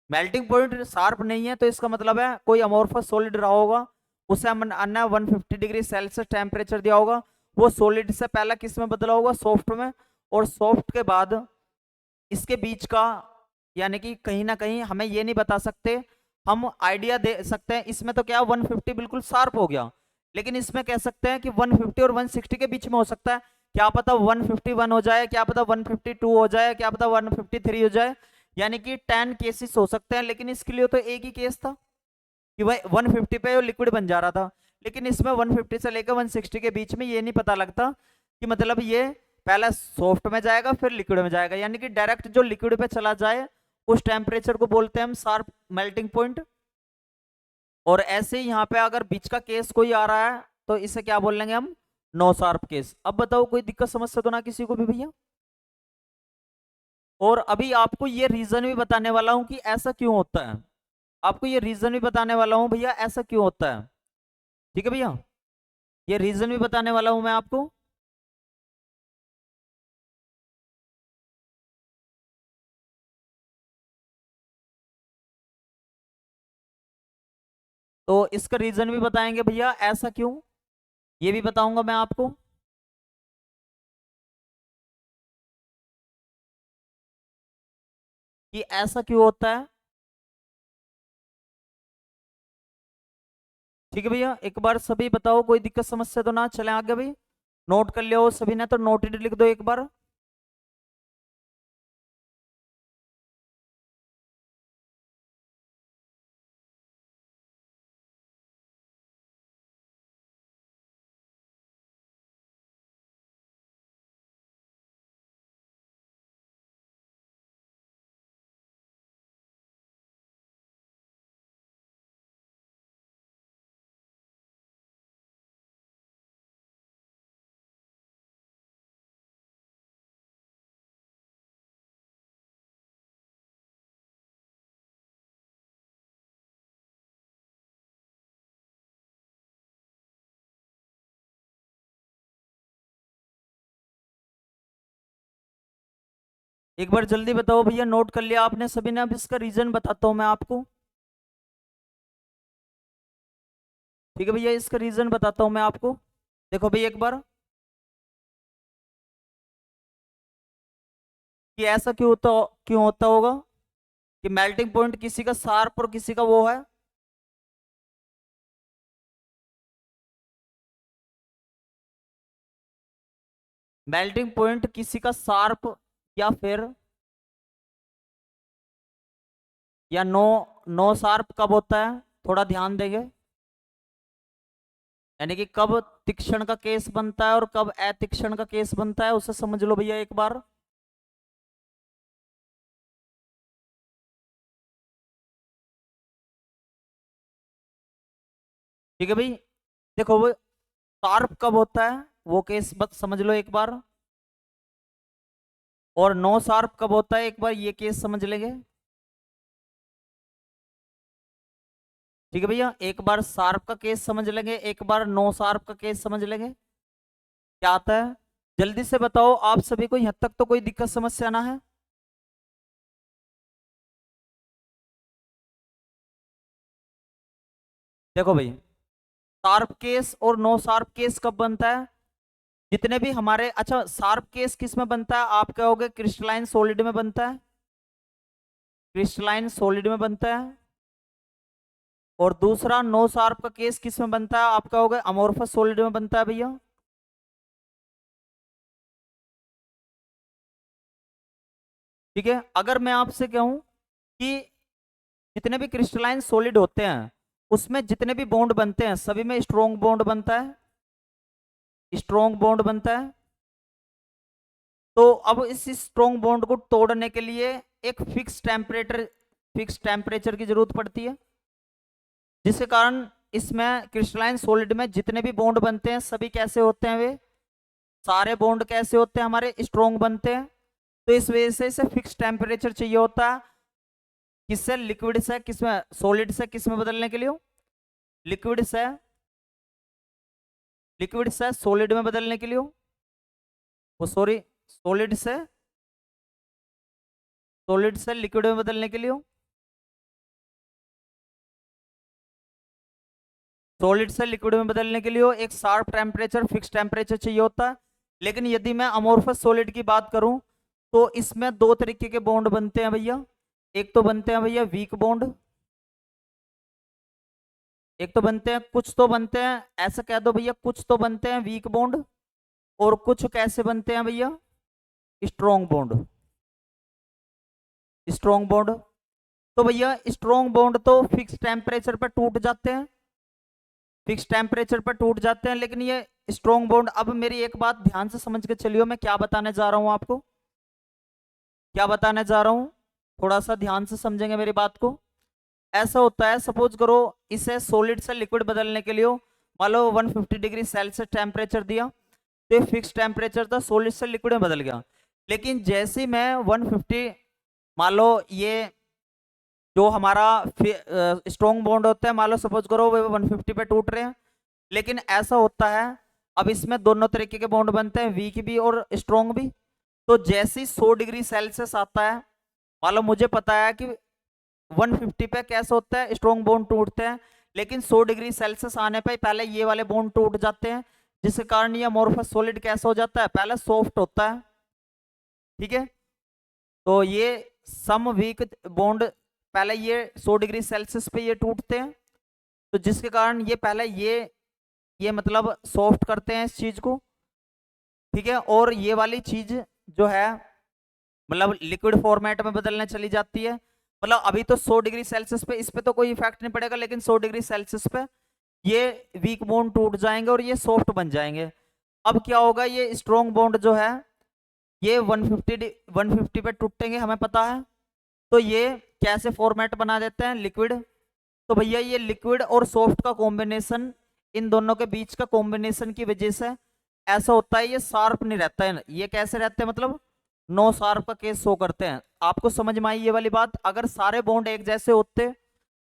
[SPEAKER 1] मेल्टिंग पॉइंट शार्प नहीं है तो इसका मतलब है कोई अमोर्फस सॉलिड रहा होगा, उसे हमने अन्य 150 डिग्री सेल्सियस टेम्परेचर दिया होगा, वो सॉलिड से पहला किस में बदला होगा? सॉफ्ट में। और सॉफ्ट के बाद इसके बीच का, यानी कि कहीं ना कहीं हमें ये नहीं बता सकते, हम आइडिया दे सकते हैं। इसमें तो क्या 150 बिल्कुल शार्प हो गया, लेकिन इसमें कह सकते हैं कि 150 और 160 के बीच में हो सकता है। क्या पता 151 हो जाए, क्या पता 152 हो जाए, क्या पता 153 हो जाए, यानी कि 10 केसेस हो सकते हैं। लेकिन इसके लिए तो एक ही केस था कि भाई 150 पे लिक्विड बन जा रहा था, लेकिन इसमें 150 से लेकर 160 के बीच में ये नहीं पता लगता कि मतलब ये पहले सॉफ्ट में जाएगा फिर लिक्विड में जाएगा, यानी कि डायरेक्ट जो लिक्विड पे चला जाए उस टेम्परेचर को बोलते हैं हम शार्प मेल्टिंग पॉइंट। और ऐसे ही यहाँ पे अगर बीच का केस कोई आ रहा है तो इसे क्या बोल लेंगे हम? No sharp case. अब बताओ कोई दिक्कत समस्या तो ना किसी को भी भैया? और अभी आपको ये रीजन भी बताने वाला हूं कि ऐसा क्यों होता है, आपको ये रीजन भी बताने वाला हूं भैया ऐसा क्यों होता है। ठीक है भैया, ये रीजन भी बताने वाला हूं मैं आपको। तो इसका रीजन भी बताएंगे भैया ऐसा क्यों, ये भी बताऊंगा मैं आपको। कि ऐसा क्यों होता है। ठीक है भैया, एक बार सभी बताओ कोई दिक्कत समस्या तो ना, चले आगे भाई। नोट कर लिया हो सभी ने तो नोटेड लिख दो एक बार। एक बार जल्दी बताओ भैया, नोट कर लिया आपने सभी ने? अब इसका रीजन बताता हूं मैं आपको। ठीक है भैया, इसका रीजन बताता हूं मैं आपको। देखो भैया एक बार, कि ऐसा क्यों होता होगा कि मेल्टिंग पॉइंट किसी का शार्प और किसी का वो है। मेल्टिंग पॉइंट किसी का शार्प या फिर या नो नो शार्प कब होता है, थोड़ा ध्यान देंगे। यानी कि कब तीक्ष्ण का केस बनता है और कब अतीक्ष्ण का केस बनता है, उसे समझ लो भैया एक बार। ठीक है भाई, देखो वो शार्प कब होता है वो केस बस समझ लो एक बार, और नो शार्प कब होता है एक बार ये केस समझ लेंगे। ठीक है भैया, एक बार शार्प का केस समझ लेंगे, एक बार नो शार्प का केस समझ लेंगे क्या आता है। जल्दी से बताओ, आप सभी को यहाँ तक तो कोई दिक्कत समस्या ना है। देखो भाई, शार्प केस और नो शार्प केस कब बनता है? जितने भी हमारे, अच्छा शार्प केस किस में बनता है? आप कहोगे क्रिस्टलाइन सॉलिड में बनता है, क्रिस्टलाइन सॉलिड में बनता है। और दूसरा नो शार्प का केस किस में बनता है? आप कहोगे अमोर्फस सॉलिड में बनता है भैया। ठीक है, अगर मैं आपसे कहूं कि जितने भी क्रिस्टलाइन सॉलिड होते हैं उसमें जितने भी बॉन्ड बनते हैं सभी में स्ट्रॉन्ग बॉन्ड बनता है, स्ट्रॉन्ग बॉन्ड बनता है। तो अब इस स्ट्रॉन्ग बॉन्ड को तोड़ने के लिए एक फिक्स टेम्परेचर की जरूरत पड़ती है, जिसके कारण इसमें क्रिस्टलाइन सॉलिड में जितने भी बॉन्ड बनते हैं सभी कैसे होते हैं? वे सारे बॉन्ड कैसे होते हैं? हमारे स्ट्रॉन्ग बनते हैं। तो इस वजह से इसे फिक्स टेम्परेचर चाहिए होता है, किससे? लिक्विड से किसमें, सॉलिड से किसमें बदलने के लिए? लिक्विड से, लिक्विड से सॉलिड में बदलने के लिए। वो सॉरी, सॉलिड से, सॉलिड से लिक्विड में बदलने के लिए, सॉलिड से लिक्विड में बदलने के लिए एक शार्प टेम्परेचर, फिक्स टेम्परेचर चाहिए होता है। लेकिन यदि मैं अमोर्फस सॉलिड की बात करूं तो इसमें दो तरीके के बॉन्ड बनते हैं भैया। एक तो बनते हैं भैया वीक बॉन्ड, एक तो बनते हैं, कुछ तो बनते हैं, ऐसा कह दो भैया, कुछ तो बनते हैं वीक बॉन्ड, और कुछ कैसे बनते हैं भैया? Strong bond, strong bond. तो भैया स्ट्रॉन्ग बॉन्ड तो फिक्स टेम्परेचर पर टूट जाते हैं, फिक्स टेम्परेचर पर टूट जाते हैं। लेकिन ये स्ट्रॉन्ग बॉन्ड, अब मेरी एक बात ध्यान से समझ के चलियो, मैं क्या बताने जा रहा हूं आपको, क्या बताने जा रहा हूं, थोड़ा सा ध्यान से समझेंगे मेरी बात को। ऐसा होता है, सपोज करो इसे सॉलिड से लिक्विड बदलने के लिए मान लो 150 डिग्री सेल्सियस टेम्परेचर दिया, तो ये फिक्स टेम्परेचर था, सॉलिड से लिक्विड में बदल गया। लेकिन जैसे ही मैं 150, मान लो ये जो हमारा स्ट्रॉन्ग बॉन्ड होता है, मान लो सपोज करो वो 150 पे टूट रहे हैं। लेकिन ऐसा होता है, अब इसमें दोनों तरीके के बॉन्ड बनते हैं, वीक भी और स्ट्रॉन्ग भी। तो जैसे ही 100 डिग्री सेल्सियस आता है, मान लो मुझे पता है कि 150 पे कैसे होता है, स्ट्रॉन्ग बॉन्ड टूटते हैं। लेकिन 100 डिग्री सेल्सियस आने पे पहले ये वाले बॉन्ड टूट जाते हैं, जिसके कारण ये अमोर्फस सॉलिड कैसा हो जाता है? पहले सॉफ्ट होता है। ठीक है, तो ये सम वीक बॉन्ड पहले ये 100 डिग्री सेल्सियस पे ये टूटते हैं, तो जिसके कारण ये पहले ये मतलब सॉफ्ट करते हैं इस चीज को। ठीक है, और ये वाली चीज जो है मतलब लिक्विड फॉर्मेट में बदलने चली जाती है। मतलब अभी तो 100 डिग्री सेल्सियस पे इस पे तो कोई इफेक्ट नहीं पड़ेगा, लेकिन 100 डिग्री सेल्सियस पे ये वीक बॉन्ड टूट जाएंगे और ये सॉफ्ट बन जाएंगे। अब क्या होगा, ये स्ट्रॉन्ग बॉन्ड जो है ये 150 पे टूटेंगे, हमें पता है। तो ये कैसे फॉर्मेट बना देते हैं? लिक्विड। तो भैया ये लिक्विड और सॉफ्ट का कॉम्बिनेशन, इन दोनों के बीच का कॉम्बिनेशन की वजह से ऐसा होता है, ये शार्प नहीं रहता है। ये कैसे रहते हैं, मतलब नो शार्प का केस शो करते हैं। आपको समझ में आई ये वाली बात? अगर सारे बॉन्ड एक जैसे होते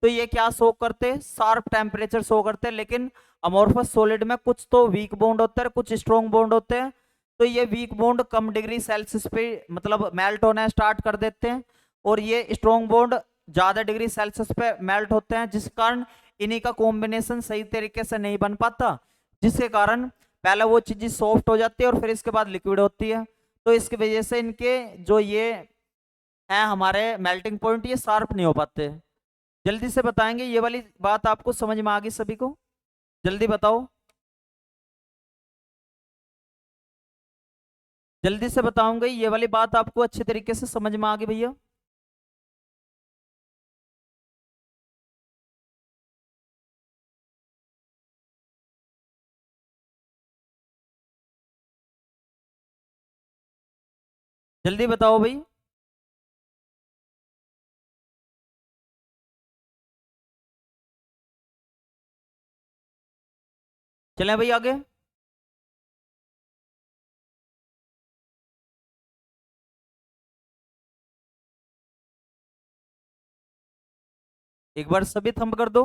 [SPEAKER 1] तो ये क्या शो करते? शार्प टेम्परेचर शो करते। लेकिन अमोर्फस सॉलिड में कुछ तो वीक बॉन्ड होते हैं, कुछ स्ट्रॉन्ग बॉन्ड होते हैं। तो ये वीक बॉन्ड कम डिग्री सेल्सियस पे मतलब मेल्ट होना स्टार्ट कर देते हैं, और ये स्ट्रॉन्ग बॉन्ड ज्यादा डिग्री सेल्सियस पे मेल्ट होते हैं, जिस कारण इन्हीं का कॉम्बिनेशन सही तरीके से नहीं बन पाता, जिसके कारण पहले वो चीज सॉफ्ट हो जाती है और फिर इसके बाद लिक्विड होती है। तो इसकी वजह से इनके जो ये है हमारे मेल्टिंग पॉइंट, ये शार्प नहीं हो पाते। जल्दी से बताएंगे, ये वाली बात आपको समझ में आ गई सभी को? जल्दी बताओ, जल्दी से बताऊंगा, ये वाली बात आपको अच्छे तरीके से समझ में आ गई भैया? जल्दी बताओ भाई। चलें भाई आगे। एक बार सभी थंब कर दो।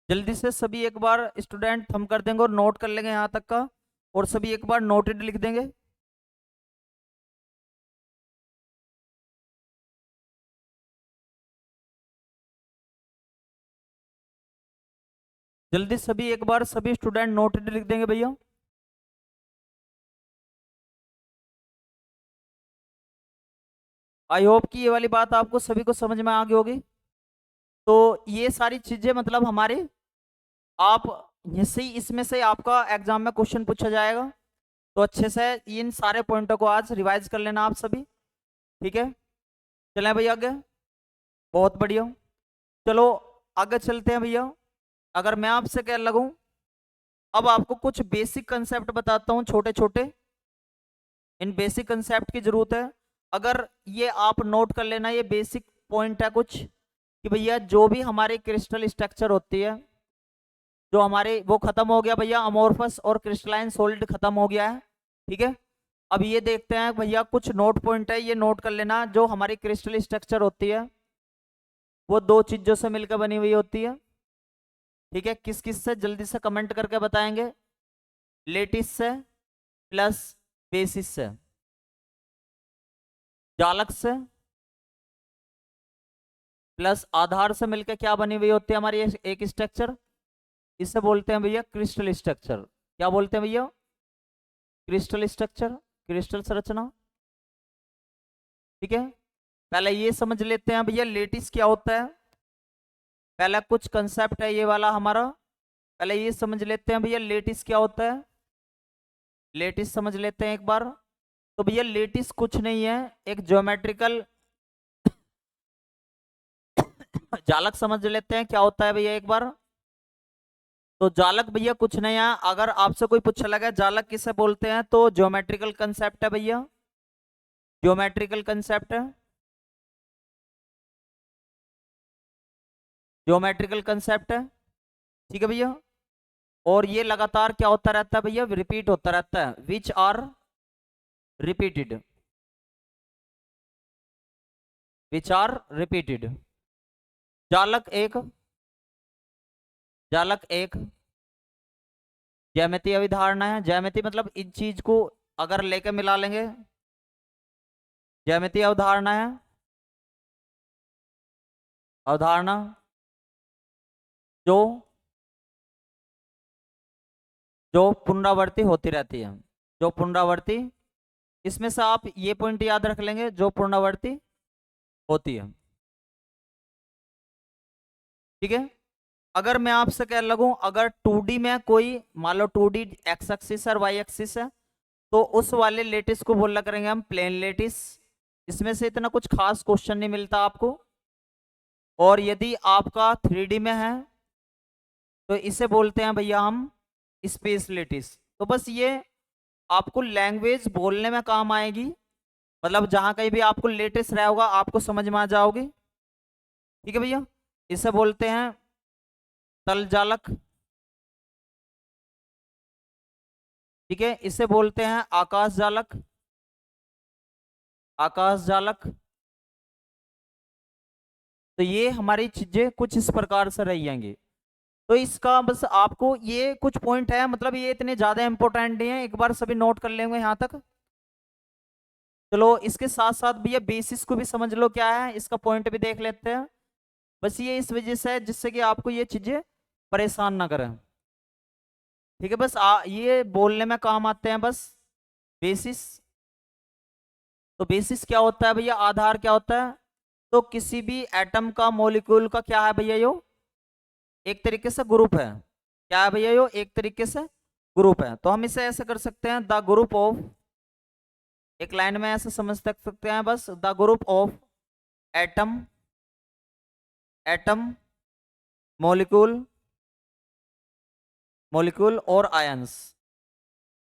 [SPEAKER 1] जल्दी से सभी एक बार स्टूडेंट थंब कर देंगे और नोट कर लेंगे यहाँ तक का, और सभी एक बार नोटेड लिख देंगे। जल्दी सभी एक बार सभी स्टूडेंट नोटेड लिख देंगे भैया। आई होप कि ये वाली बात आपको सभी को समझ में आ गई होगी। तो ये सारी चीजें मतलब हमारे, आप जैसे ही इसमें से आपका एग्जाम में क्वेश्चन पूछा जाएगा तो अच्छे से इन सारे पॉइंटों को आज रिवाइज कर लेना आप सभी। ठीक है, चलें भैया आगे। बहुत बढ़िया, चलो आगे चलते हैं भैया। अगर मैं आपसे कह लगूं, अब आपको कुछ बेसिक कंसेप्ट बताता हूं छोटे छोटे। इन बेसिक कंसेप्ट की जरूरत है, अगर ये आप नोट कर लेना, ये बेसिक पॉइंट है कुछ कि भैया जो भी हमारे क्रिस्टल स्ट्रक्चर होती है, जो हमारे वो खत्म हो गया भैया, अमोर्फस और क्रिस्टलाइन सॉलिड खत्म हो गया है। ठीक है, अब ये देखते हैं भैया, कुछ नोट पॉइंट है, ये नोट कर लेना। जो हमारी क्रिस्टल स्ट्रक्चर होती है वो दो चीजों से मिलकर बनी हुई होती है। ठीक है, किस किस से, जल्दी से कमेंट करके बताएंगे। लेटिस से प्लस बेसिस से, जालक से प्लस आधार से मिलकर क्या बनी हुई होती है हमारी एक स्ट्रक्चर, इसे बोलते हैं भैया क्रिस्टल स्ट्रक्चर। क्या बोलते हैं भैया? क्रिस्टल स्ट्रक्चर, क्रिस्टल संरचना। ठीक है, पहले ये समझ लेते हैं भैया लेटिस क्या होता है। पहला कुछ कंसेप्ट है ये वाला हमारा, पहले ये समझ लेते हैं भैया लेटिस क्या होता है। लेटिस समझ लेते हैं एक बार। तो भैया लेटिस कुछ नहीं है, एक ज्योमेट्रिकल जालक समझ लेते हैं क्या होता है भैया एक बार। तो जालक भैया कुछ नहीं है, अगर आपसे कोई पूछा लगा जालक किसे बोलते हैं, तो ज्योमेट्रिकल कंसेप्ट है भैया, ज्योमेट्रिकल कंसेप्ट है, ज्योमेट्रिकल कंसेप्ट है। ठीक है भैया, और ये लगातार क्या होता रहता है भैया, रिपीट होता रहता है, which are repeated, which are repeated. जालक एक, जालक एक ज्यामितीय अभिधारणा है। ज्यामिति मतलब इन चीज को अगर लेके मिला लेंगे, ज्यामितीय अवधारणा है, अवधारणा जो जो पुनरावृत्ति होती रहती है, जो पुनरावृत्ति, इसमें से आप ये पॉइंट याद रख लेंगे, जो पुनरावृत्ति होती है। ठीक है, अगर मैं आपसे कह लगूं, अगर 2D में कोई मान लो 2D एक्स एक्सिस और वाई एक्सिस है, तो उस वाले लेटिस को बोला करेंगे हम प्लेन लेटिस। इसमें से इतना कुछ खास क्वेश्चन नहीं मिलता आपको। और यदि आपका 3D में है तो इसे बोलते हैं भैया हम स्पेस लेटिस। तो बस ये आपको लैंग्वेज बोलने में काम आएगी, मतलब जहां कहीं भी आपको लेटेस्ट रहा होगा आपको समझ में आ जाओगे। ठीक है भैया, इसे बोलते हैं तल जालक। ठीक है, इसे बोलते हैं आकाश जालक, आकाश जालक। तो ये हमारी चीजें कुछ इस प्रकार से रही जाएंगी। तो इसका बस आपको ये कुछ पॉइंट है, मतलब ये इतने ज्यादा इंपॉर्टेंट नहीं है, एक बार सभी नोट कर लेंगे यहाँ तक। चलो इसके साथ साथ भैया बेसिस को भी समझ लो क्या है, इसका पॉइंट भी देख लेते हैं। बस ये इस वजह से है जिससे कि आपको ये चीजें परेशान ना करें। ठीक है, बस ये बोलने में काम आते हैं बस बेसिस। तो बेसिस क्या होता है भैया, आधार क्या होता है, तो किसी भी एटम का मॉलिक्यूल का क्या है भैया, यो एक तरीके से ग्रुप है। क्या है भैया, यो एक तरीके से ग्रुप है। तो हम इसे ऐसे कर सकते हैं, द ग्रुप ऑफ, एक लाइन में ऐसे समझ सकते हैं बस, the group of atom, atom, molecule, molecule और आयंस।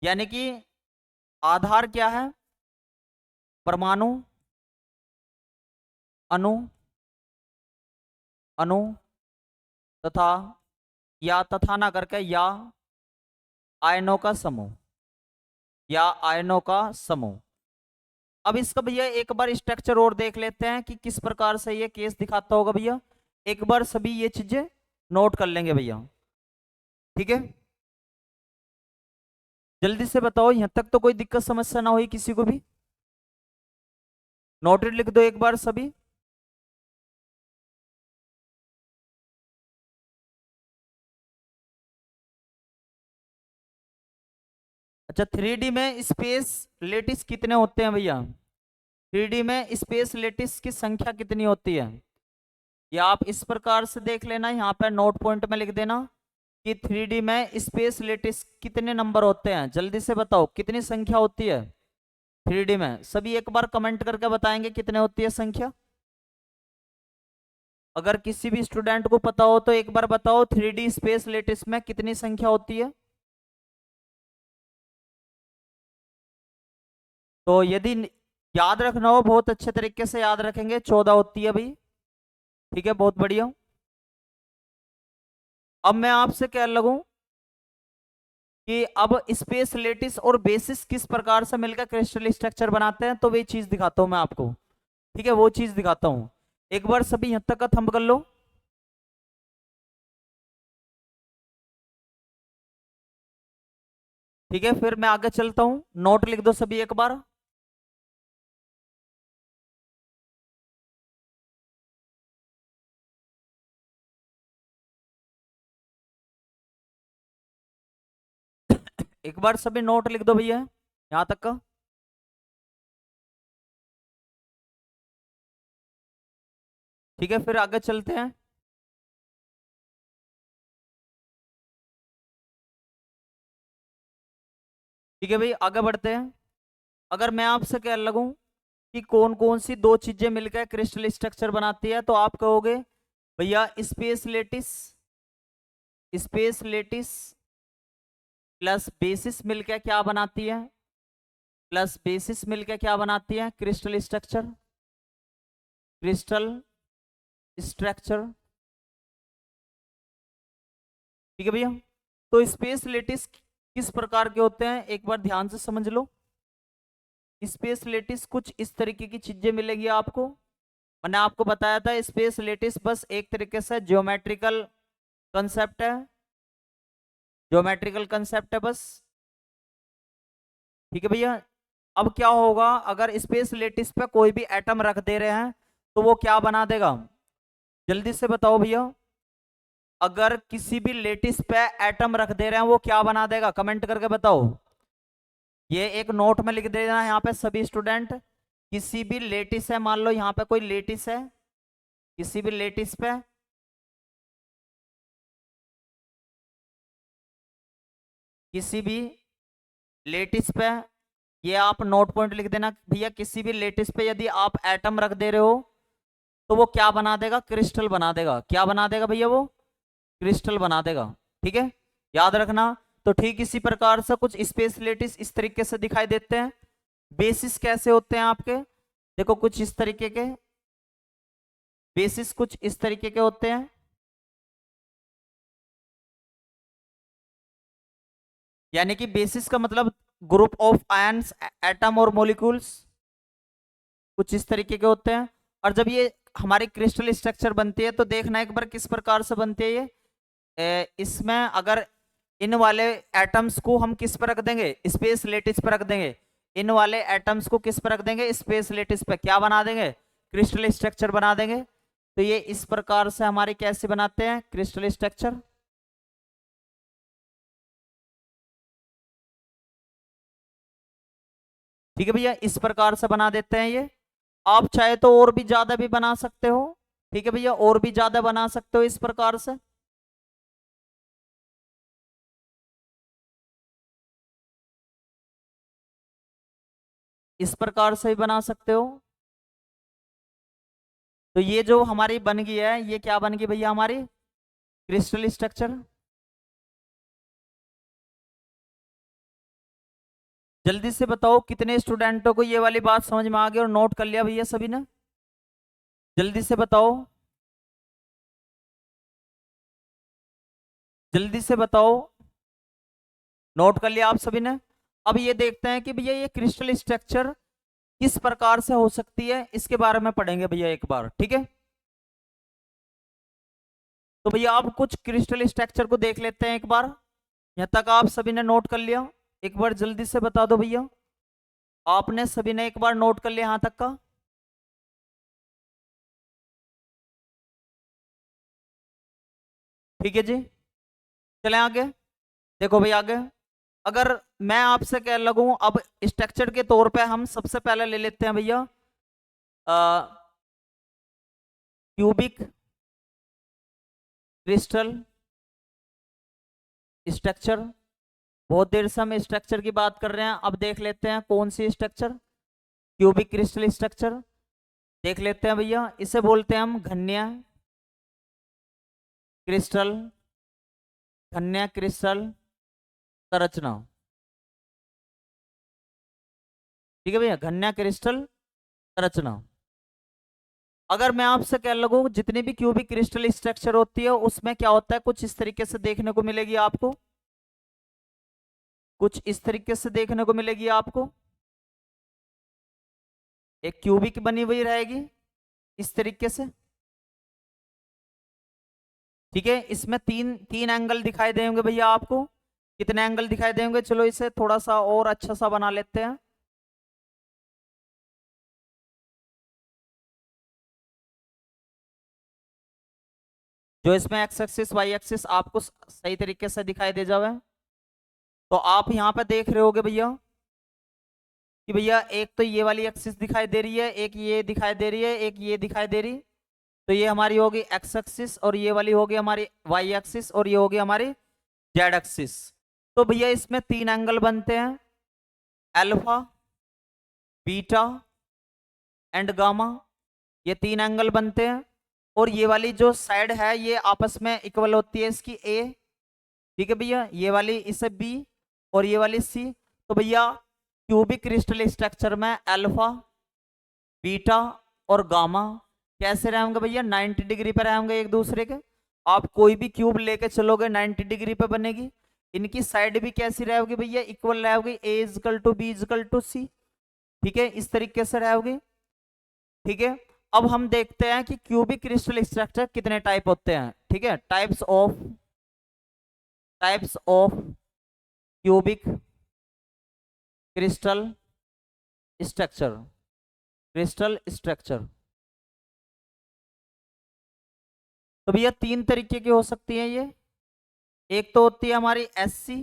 [SPEAKER 1] यानी कि आधार क्या है, परमाणु, अणु, अणु तथा, या तथा ना करके, या आयनों का समूह, या आयनों का समूह। अब इसका भैया एक बार स्ट्रक्चर और देख लेते हैं कि किस प्रकार से ये केस दिखाता होगा भैया। एक बार सभी ये चीजें नोट कर लेंगे भैया, ठीक है। जल्दी से बताओ, यहां तक तो कोई दिक्कत समस्या ना हुई किसी को भी। नोटेड लिख दो एक बार सभी। अच्छा, 3D में स्पेस लेटिस कितने होते हैं भैया? 3D में स्पेस लेटिस की संख्या कितनी होती है? ये आप इस प्रकार से देख लेना, यहाँ पे नोट पॉइंट में लिख देना कि 3D में स्पेस लेटिस कितने नंबर होते हैं। जल्दी से बताओ कितनी संख्या होती है 3D में। सभी एक बार कमेंट करके बताएंगे कितने होती है संख्या। अगर किसी भी स्टूडेंट को पता हो तो एक बार बताओ 3D स्पेस लेटिस में कितनी संख्या होती है। तो यदि याद रखना हो, बहुत अच्छे तरीके से याद रखेंगे, 14 होती है भाई, ठीक है, बहुत बढ़िया। अब मैं आपसे कह लगूं कि अब स्पेस लेटिस और बेसिस किस प्रकार से मिलकर क्रिस्टल स्ट्रक्चर बनाते हैं, तो वही चीज दिखाता हूं मैं आपको, ठीक है, वो चीज दिखाता हूं। एक बार सभी यहां तक का थंब कर लो, ठीक है। फिर मैं आगे चलता हूं, नोट लिख दो सभी एक बार। एक बार सभी नोट लिख दो भैया यहां तक का। ठीक है, फिर आगे चलते हैं। ठीक है भाई, आगे बढ़ते हैं। अगर मैं आपसे कह लगूं कि कौन कौन सी दो चीजें मिलकर क्रिस्टल स्ट्रक्चर बनाती है, तो आप कहोगे भैया space lattice, space lattice plus basis मिलकर क्या बनाती है, प्लस बेसिस मिलकर क्या बनाती है, क्रिस्टल स्ट्रक्चर, क्रिस्टल स्ट्रक्चर, ठीक है भैया। तो स्पेस लेटिस किस प्रकार के होते हैं एक बार ध्यान से समझ लो। स्पेस लेटिस कुछ इस तरीके की चीजें मिलेगी आपको। मैंने आपको बताया था स्पेस लेटिस बस एक तरीके से ज्योमेट्रिकल कंसेप्ट है, ज्योमेट्रिकल कंसेप्ट है बस, ठीक है भैया। अब क्या होगा, अगर स्पेस लेटिस पे कोई भी एटम रख दे रहे हैं तो वो क्या बना देगा, जल्दी से बताओ भैया। अगर किसी भी लेटिस पे एटम रख दे रहे हैं वो क्या बना देगा, कमेंट करके बताओ। ये एक नोट में लिख देना यहाँ पे सभी स्टूडेंट। किसी भी लेटिस है, मान लो यहाँ पे कोई लेटिस है, किसी भी लेटिस पे, किसी भी लेटिस पे, ये आप नोट पॉइंट लिख देना भैया। किसी भी लेटिस पे यदि आप एटम रख दे रहे हो तो वो क्या बना देगा, क्रिस्टल बना देगा। क्या बना देगा भैया, वो क्रिस्टल बना देगा, ठीक है, याद रखना। तो ठीक इसी प्रकार से कुछ स्पेस लेटिस इस तरीके से दिखाई देते हैं। बेसिस कैसे होते हैं आपके, देखो कुछ इस तरीके के, बेसिस कुछ इस तरीके के होते हैं। यानी कि बेसिस का मतलब ग्रुप ऑफ आयंस, एटम और मॉलिक्यूल्स कुछ इस तरीके के होते हैं। और जब ये हमारी क्रिस्टल स्ट्रक्चर बनती है तो देखना एक बार किस प्रकार से बनती है ये। इसमें अगर इन वाले एटम्स को हम किस पर रख देंगे, स्पेस लेटिस पर रख देंगे। इन वाले एटम्स को किस पर रख देंगे, स्पेस लेटिस पे, क्या बना देंगे, क्रिस्टल स्ट्रक्चर बना देंगे। तो ये इस प्रकार से हमारे कैसे बनाते हैं क्रिस्टल स्ट्रक्चर। ठीक है भैया, इस प्रकार से बना देते हैं ये। आप चाहे तो और भी ज्यादा भी बना सकते हो, ठीक है भैया, और भी ज्यादा बना सकते हो इस प्रकार से। इस प्रकार से भी बना सकते हो। तो ये जो हमारी बन गई है, ये क्या बन गई भैया, हमारी क्रिस्टल स्ट्रक्चर। जल्दी से बताओ कितने स्टूडेंटों को ये वाली बात समझ में आ गई और नोट कर लिया भैया सभी ने, जल्दी से बताओ, जल्दी से बताओ, नोट कर लिया आप सभी ने। अब ये देखते हैं कि भैया ये क्रिस्टल स्ट्रक्चर किस प्रकार से हो सकती है, इसके बारे में पढ़ेंगे भैया एक बार, ठीक है। तो भैया आप कुछ क्रिस्टल स्ट्रक्चर को देख लेते हैं एक बार। यहाँ तक आप सभी ने नोट कर लिया? एक बार जल्दी से बता दो भैया, आपने सभी ने एक बार नोट कर लिया यहाँ तक का? ठीक है जी, चलें आगे। देखो भाई आगे, अगर मैं आपसे कह लगूं, अब स्ट्रक्चर के तौर पे हम सबसे पहले ले लेते हैं भैया क्यूबिक क्रिस्टल स्ट्रक्चर। बहुत देर से हम स्ट्रक्चर की बात कर रहे हैं, अब देख लेते हैं कौन सी स्ट्रक्चर। क्यूबिक क्रिस्टल स्ट्रक्चर देख लेते हैं भैया, इसे बोलते हैं हम घन्या क्रिस्टल, घन्या क्रिस्टल संरचना। ठीक है भैया, घन्या क्रिस्टल संरचना। अगर मैं आपसे कह लगूं जितनी भी क्यूबिक क्रिस्टल स्ट्रक्चर होती है उसमें क्या होता है, कुछ इस तरीके से देखने को मिलेगी आपको, कुछ इस तरीके से देखने को मिलेगी आपको। एक क्यूबिक बनी हुई रहेगी इस तरीके से। ठीक है, इसमें तीन तीन एंगल दिखाई देंगे भैया आपको। कितने एंगल दिखाई देंगे, चलो इसे थोड़ा सा और अच्छा सा बना लेते हैं। जो इसमें एक्स एक्सिस वाई एक्सिस आपको सही तरीके से दिखाई दे जावे। तो आप यहाँ पे देख रहे होगे भैया कि भैया एक तो ये वाली एक्सिस दिखाई दे रही है, एक ये दिखाई दे रही है, एक ये दिखाई दे रही। तो ये हमारी होगी एक्स एक्सिस और ये वाली होगी हमारी वाई एक्सिस और ये होगी हमारी जेड एक्सिस। तो भैया इसमें तीन एंगल बनते हैं, अल्फा, बीटा एंड गामा। ये तीन एंगल बनते हैं और ये वाली जो साइड है ये आपस में इक्वल होती है इसकी ए। ठीक है भैया, ये वाली इसे बी और ये वाली सी। तो भैया क्यूबिक क्रिस्टल स्ट्रक्चर में अल्फा, बीटा और गामा कैसे रहेंगे भैया, 90 डिग्री पर रहेंगे एक दूसरे के। आप कोई भी क्यूब लेके चलोगे 90 डिग्री पे बनेगी। इनकी साइड भी कैसी रहेगी भैया, इक्वल रहेगी, A is equal to B is equal to C. ठीक है, इस तरीके से रहेगी। ठीक है, अब हम देखते हैं कि क्यूबिक क्रिस्टल स्ट्रक्चर कितने टाइप होते हैं। ठीक है, types of cubic crystal structure, crystal structure. तो भैया तीन तरीके की हो सकती है ये। एक तो होती है हमारी एससी,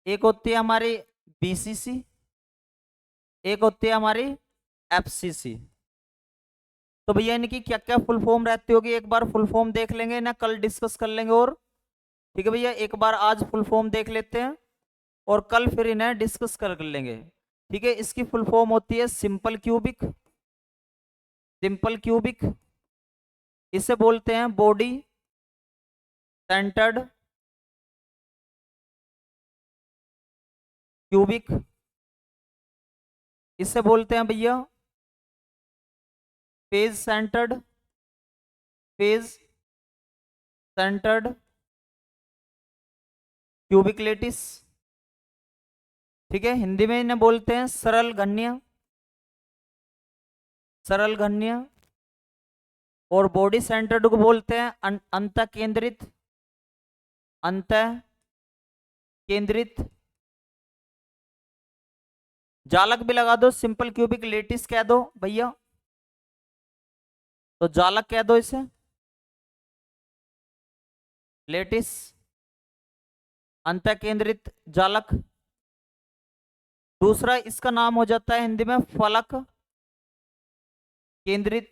[SPEAKER 1] एक होती है हमारी बीसीसी, एक होती है हमारी एफसीसी। तो भैया इनकी क्या क्या फुल फॉर्म रहती होगी, एक बार फुल फॉर्म देख लेंगे ना, कल डिस्कस कर लेंगे। और ठीक है भैया, एक बार आज फुल फॉर्म देख लेते हैं और कल फिर इन्हें डिस्कस कर लेंगे। ठीक है, इसकी फुल फॉर्म होती है सिंपल क्यूबिक, सिंपल क्यूबिक। इसे बोलते हैं बॉडी सेंटर्ड क्यूबिक। इसे बोलते हैं भैया face centred, face centred cubic lattice. ठीक है, हिंदी में इन्हें बोलते हैं सरल घन्य, सरल घन्य। और बॉडी सेंटर्ड को बोलते हैं अंत केंद्रित, अंत केंद्रित। जालक भी लगा दो, सिंपल क्यूबिक लेटिस कह दो भैया, तो जालक कह दो इसे, लेटिस अंत केंद्रित जालक। दूसरा इसका नाम हो जाता है हिंदी में फलक केंद्रित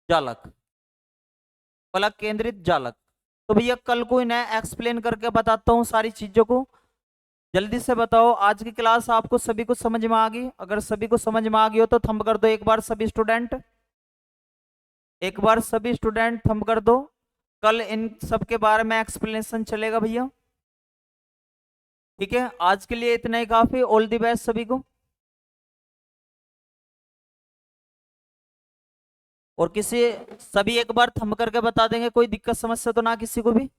[SPEAKER 1] जालक, फलक केंद्रित जालक। तो भैया कल को इन्हें एक्सप्लेन करके बताता हूँ सारी चीजों को। जल्दी से बताओ, आज की क्लास आपको सभी को समझ में आ गई? अगर सभी को समझ में आ गई हो तो थंब कर दो एक बार सभी स्टूडेंट, एक बार सभी स्टूडेंट थंब कर दो। कल इन सब के बारे में एक्सप्लेनेशन चलेगा भैया। ठीक है, आज के लिए इतना ही काफी। ऑल द बेस्ट सभी को। और किसी सभी एक बार थंब करके बता देंगे, कोई दिक्कत समस्या तो ना किसी को भी?